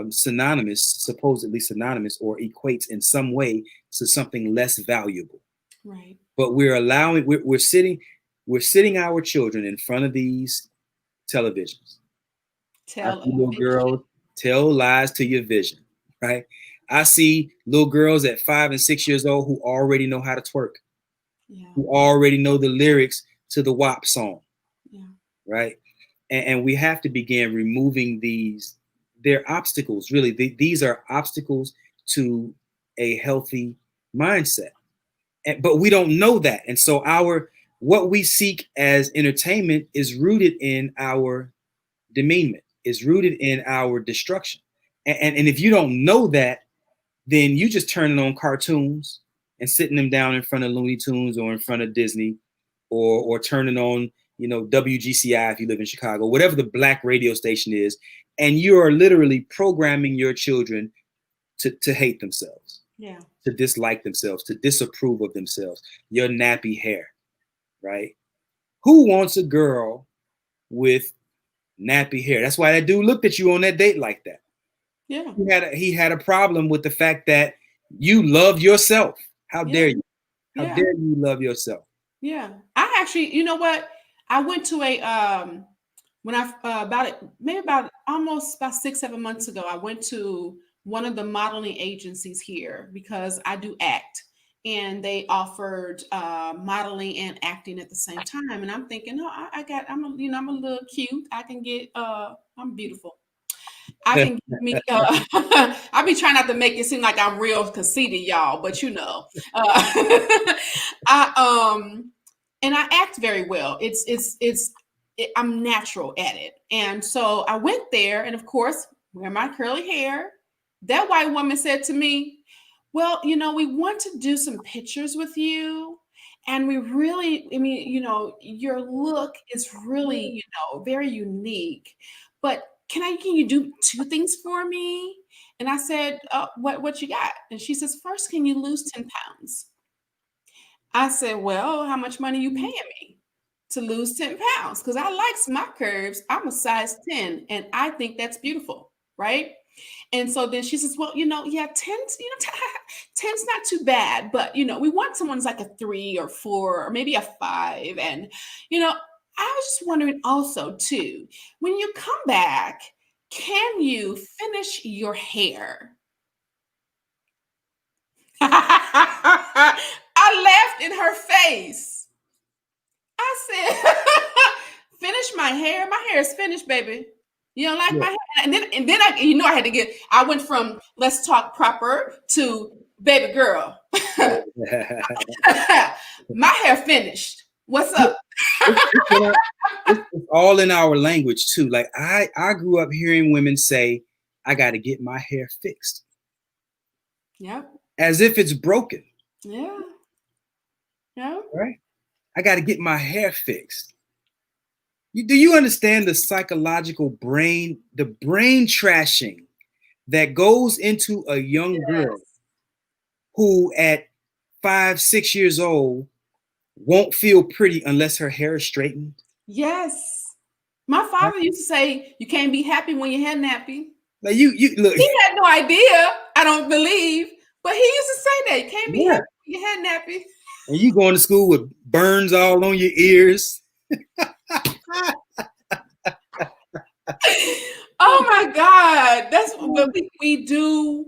synonymous, supposedly synonymous, or equates in some way to something less valuable. Right. But we're sitting our children in front of these televisions. I Tell see a little fiction. girls tell lies to your vision, right? I see little girls at 5 and 6 years old who already know how to twerk, Yeah. who already know the lyrics to the WAP song, Yeah. right? And we have to begin removing these. They're obstacles, really. These are obstacles to a healthy mindset. But we don't know that. And so what we seek as entertainment is rooted in our demeanment, is rooted in our destruction. And if you don't know that, then you just turning on cartoons and sitting them down in front of Looney Tunes or in front of Disney, or turning on, WGCI if you live in Chicago, whatever the black radio station is, and you are literally programming your children to hate themselves, Yeah. to dislike themselves, to disapprove of themselves. Your nappy hair, right? Who wants a girl with nappy hair? That's why that dude looked at you on that date like that. Yeah. He had a problem with the fact that you love yourself. How Yeah. dare you? How Yeah. dare you love yourself? Yeah. I actually, you know what? I went to a when I about it maybe about almost about 6 7 months ago. I went to one of the modeling agencies here because I do act, and they offered modeling and acting at the same time. And I'm thinking, no, I'm a little cute. I can get I'm beautiful. I can give me I be trying not to make it seem like I'm real conceited, y'all, but I and I act very well. I'm natural at it. And so I went there, and of course, wear my curly hair. That white woman said to me, well, we want to do some pictures with you. And we really, I mean, your look is really, very unique. But can you do two things for me? And I said, what you got? And she says, first, can you lose 10 pounds? I said, well, how much money you paying me to lose 10 pounds? Because I likes my curves. I'm a size 10, and I think that's beautiful, right? And so then she says, well, yeah, 10's, 10's not too bad, but, we want someone who's like a 3 or 4 or maybe a 5. And, I was just wondering also, too, when you come back, can you finish your hair? I laughed in her face. I said, finish my hair. My hair is finished, baby. You don't like Yeah. my hair? And then I had to I went from let's talk proper to baby girl. My hair finished. What's up? It's all in our language too. Like I grew up hearing women say, I got to get my hair fixed. Yep. As if it's broken. Yeah. Yeah. Right? I got to get my hair fixed. Do you understand the psychological the brain trashing that goes into a young girl who at 5, 6 years old won't feel pretty unless her hair is straightened? Yes. My father used to say, you can't be happy when your hair nappy. Like you look. He had no idea, I don't believe, but he used to say that. You can't be happy when your hair nappy. And you going to school with burns all on your ears. Oh my God. That's what we do,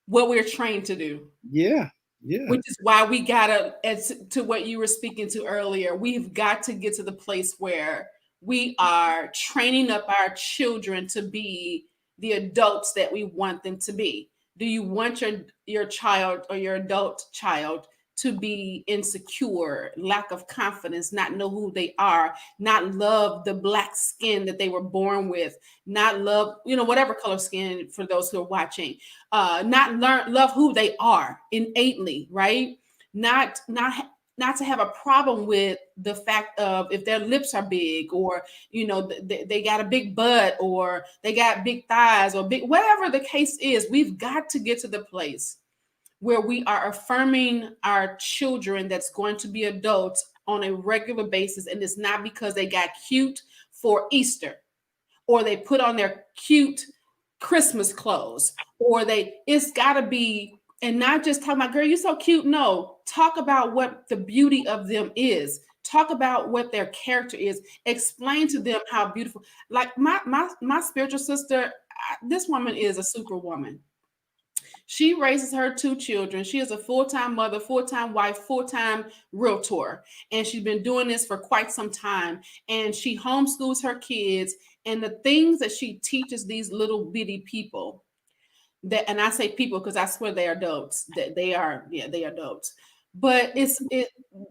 what we're trained to do. Yeah. Yeah. Which is why we gotta, as to what you were speaking to earlier, we've got to get to the place where we are training up our children to be the adults that we want them to be. Do you want your child or your adult child to be insecure, lack of confidence, not know who they are, not love the black skin that they were born with, not love, whatever color skin for those who are watching, not love who they are innately, right? Not to have a problem with the fact of if their lips are big, or they got a big butt, or they got big thighs, or big, whatever the case is. We've got to get to the place where we are affirming our children that's going to be adults on a regular basis, and it's not because they got cute for Easter, or they put on their cute Christmas clothes, or it's got to be. And not just talking about, girl, you're so cute. No, talk about what the beauty of them is. Talk about what their character is. Explain to them how beautiful. Like my spiritual sister, this woman is a superwoman. She raises her 2 children. She is a full-time mother, full-time wife, full-time realtor. And she's been doing this for quite some time. And she homeschools her kids. And the things that she teaches these little bitty people, and I say people because I swear they are adults. That they are adults. But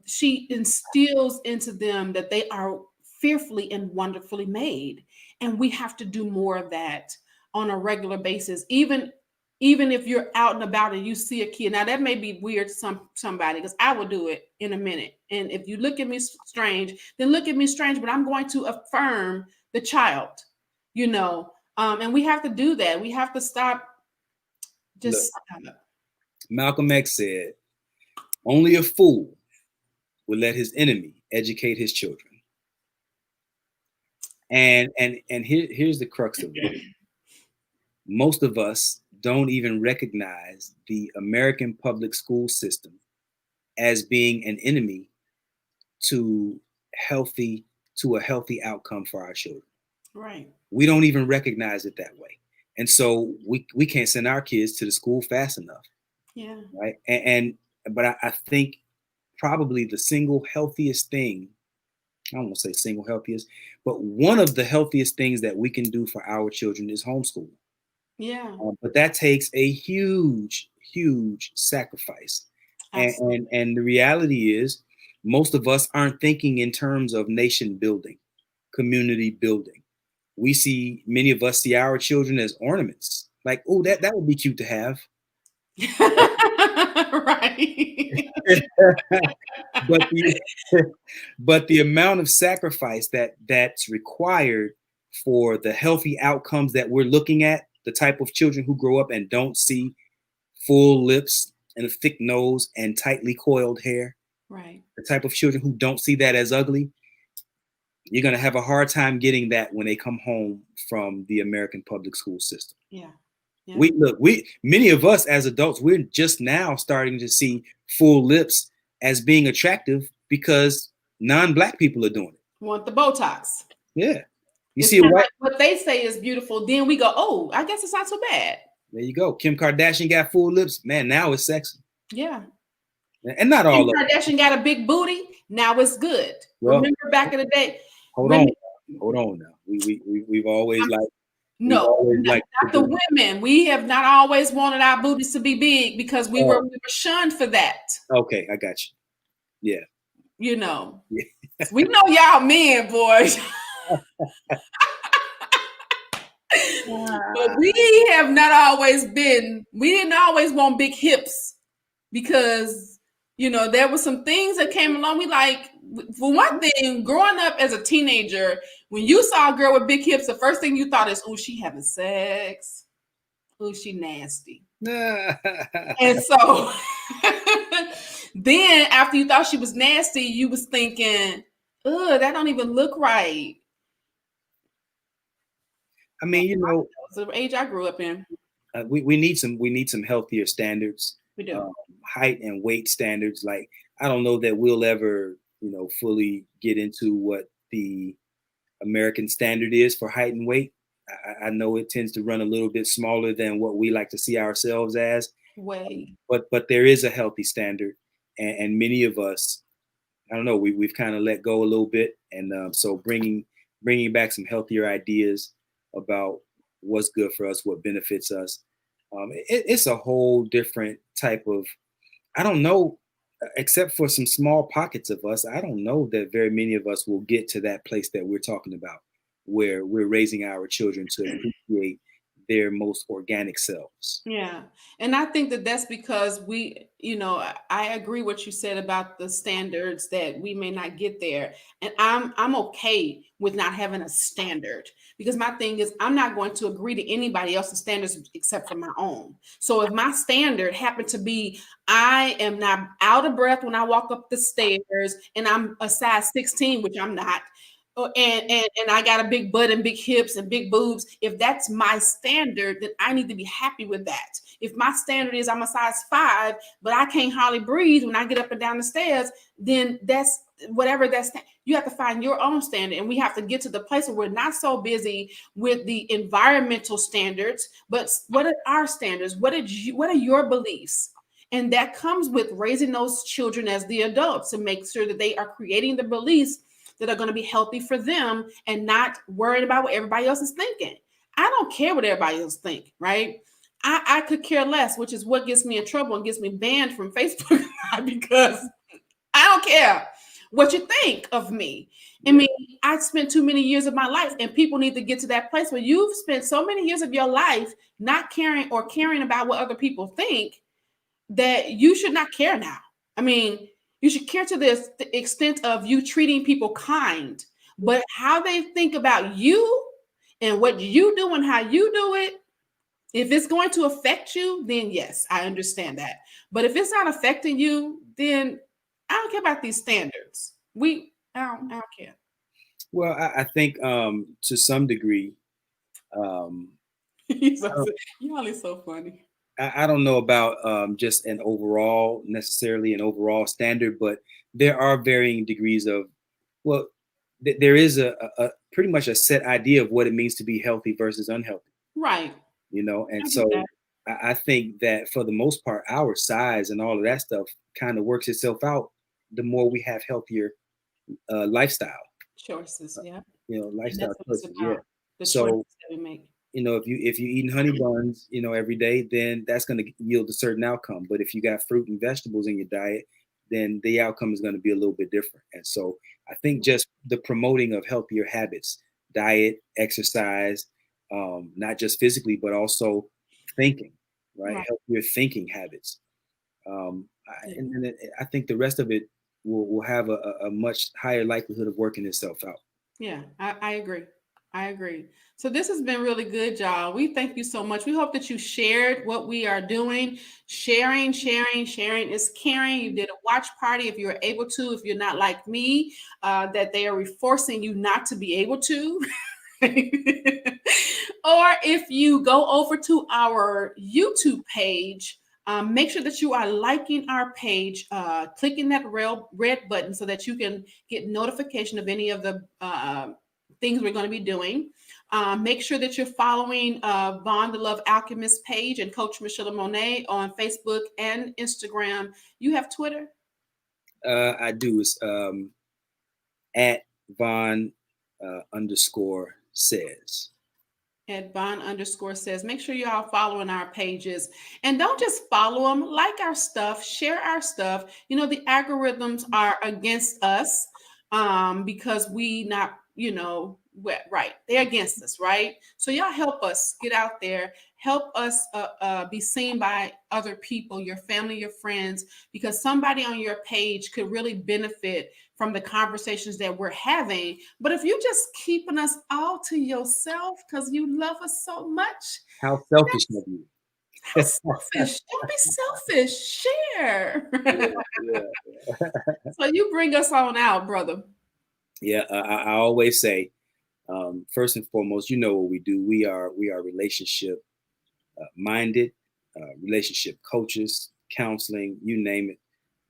she instills into them that they are fearfully and wonderfully made, and we have to do more of that on a regular basis. Even if you're out and about and you see a kid, now that may be weird to somebody, because I will do it in a minute. And if you look at me strange, then look at me strange. But I'm going to affirm the child, and we have to do that. We have to stop. Just look, Malcolm X said, "Only a fool will let his enemy educate his children." And here's the crux of it. Most of us don't even recognize the American public school system as being an enemy to a healthy outcome for our children. Right. We don't even recognize it that way. And so we can't send our kids to the school fast enough. Yeah. Right. But I think probably the single healthiest thing, I don't want to say single healthiest, but one of the healthiest things that we can do for our children is homeschool. Yeah. But that takes a huge, huge sacrifice. And the reality is most of us aren't thinking in terms of nation building, community building. Many of us see our children as ornaments. Like, oh, that would be cute to have. Right. but the amount of sacrifice that's required for the healthy outcomes that we're looking at, the type of children who grow up and don't see full lips and a thick nose and tightly coiled hair, right? The type of children who don't see that as ugly, you're going to have a hard time getting that when they come home from the American public school system. Yeah. Many of us as adults, we're just now starting to see full lips as being attractive because non-Black people are doing it. Want the Botox. Yeah. It's see like what they say is beautiful. Then we go, oh, I guess it's not so bad. There you go. Kim Kardashian got full lips. Man, now it's sexy. Yeah. And not all Kim Kardashian got a big booty. Now it's good. Well, remember back in the day. Hold on now. We've always liked. No, not the women. We have not always wanted our booties to be big because we were shunned for that. Okay, I got you. Yeah. Yeah. We know y'all men, boys. But we have not always been. We didn't always want big hips because there were some things that came along. We like, for one thing, growing up as a teenager, when you saw a girl with big hips, the first thing you thought is, oh, she having sex. Oh, she nasty. And so then after you thought she was nasty, you was thinking, oh, that don't even look right. I mean, the age I grew up in. We need some healthier standards. We do. Height and weight standards. Like, I don't know that we'll ever, fully get into what the American standard is for height and weight. I know it tends to run a little bit smaller than what we like to see ourselves as. Way. But there is a healthy standard, and many of us, I don't know, we've kind of let go a little bit, and so bringing bringing back some healthier ideas about what's good for us, what benefits us. It's a whole different type of, I don't know, except for some small pockets of us, I don't know that very many of us will get to that place that we're talking about, where we're raising our children to appreciate their most organic selves. Yeah. And I think that that's because we, I agree what you said about the standards that we may not get there. And I'm okay with not having a standard, because my thing is I'm not going to agree to anybody else's standards except for my own. So if my standard happened to be I am not out of breath when I walk up the stairs and I'm a size 16, which I'm not, and I got a big butt and big hips and big boobs. If that's my standard, then I need to be happy with that. If my standard is I'm a size 5, but I can't hardly breathe when I get up and down the stairs, then that's whatever that's. You have to find your own standard, and we have to get to the place where we're not so busy with the environmental standards, but what are our standards? What are your beliefs? And that comes with raising those children as the adults to make sure that they are creating the beliefs that are going to be healthy for them and not worried about what everybody else is thinking. I don't care what everybody else think, right? I could care less, which is what gets me in trouble and gets me banned from Facebook because I don't care what you think of me. I mean, I spent too many years of my life, and people need to get to that place where you've spent so many years of your life not caring or caring about what other people think that you should not care now. I mean, you should care to the extent of you treating people kind, but how they think about you and what you do and how you do it, if it's going to affect you, then yes, I understand that. But if it's not affecting you, then I don't care about these standards. I don't care. Well, I think to some degree, um, You're only so funny. I don't know about just an overall, necessarily an overall standard, but there are varying degrees of, well, there is a pretty much a set idea of what it means to be healthy versus unhealthy, Right. and so I think that for the most part, our size and all of that stuff kind of works itself out the more we have healthier lifestyle, Choices, yeah. And lifestyle that's what it's choices. Yeah. about. The So, choices that we make. if you eating honey buns, every day, then that's going to yield a certain outcome. But if you got fruit and vegetables in your diet, then the outcome is going to be a little bit different. And so I think just the promoting of healthier habits, diet, exercise, not just physically, but also thinking, right? Healthier thinking habits. And I think the rest of it will have a much higher likelihood of working itself out. Yeah, I agree. I agree. So this has been really good, y'all. We thank you so much. We hope that you shared what we are doing. Sharing is caring. You did a watch party if you're able to. If you're not like me, that they are forcing you not to be able to. Or if you go over to our YouTube page, make sure that you are liking our page, clicking that red button so that you can get notification of any of the things we're going to be doing. Make sure that you're following Vaun the Love Alchemist page and Coach Michelamonè on Facebook and Instagram. You have Twitter? I do. It's at Vaun _says. At Vaun _says. Make sure y'all following our pages, and don't just follow them, like our stuff, share our stuff. The algorithms are against us because we not, right. They're against us, right? So y'all help us get out there, help us be seen by other people, your family, your friends, because somebody on your page could really benefit from the conversations that we're having. But if you just keeping us all to yourself because you love us so much. How selfish of you. How selfish. Don't be selfish. Share. Yeah. So you bring us on out, brother. Yeah, I always say, first and foremost, you know what we do. We are relationship minded, relationship coaches, counseling, you name it.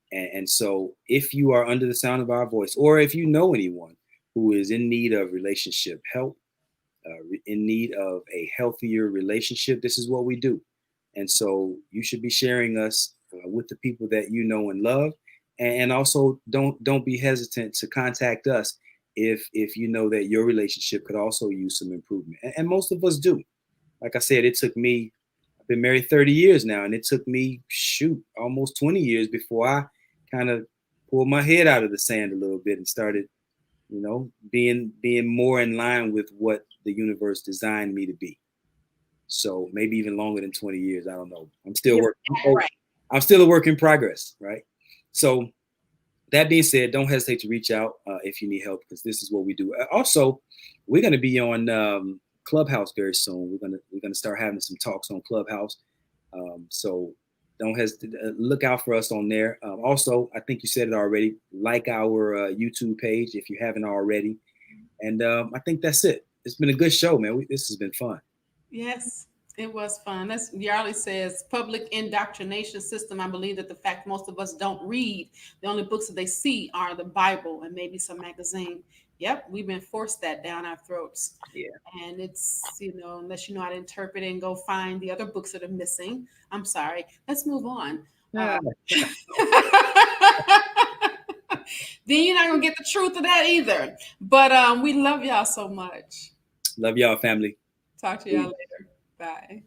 And so if you are under the sound of our voice, or if you know anyone who is in need of relationship help, in need of a healthier relationship, this is what we do. And so you should be sharing us with the people that you know and love. And also don't be hesitant to contact us if you know that your relationship could also use some improvement. And most of us do. Like I said, it took me, I've been married 30 years now, and it took me, almost 20 years before I kind of pulled my head out of the sand a little bit and started, being more in line with what the universe designed me to be. So maybe even longer than 20 years. I don't know. I'm still working. Right. I'm still a work in progress, right? So that being said, don't hesitate to reach out if you need help, because this is what we do. Also, we're going to be on Clubhouse very soon. We're gonna start having some talks on Clubhouse. So don't hesitate. Look out for us on there. Also, I think you said it already. Like our YouTube page if you haven't already. And I think that's it. It's been a good show, man. This has been fun. Yes, it was fun. That's Yarley says public indoctrination system. I believe that the fact most of us don't read, the only books that they see are the Bible and maybe some magazine. Yep, we've been forced that down our throats. Yeah. And it's, unless you know how to interpret it and go find the other books that are missing. I'm sorry. Let's move on. Then you're not gonna get the truth of that either. But we love y'all so much. Love y'all, family. Talk to y'all later. Bye.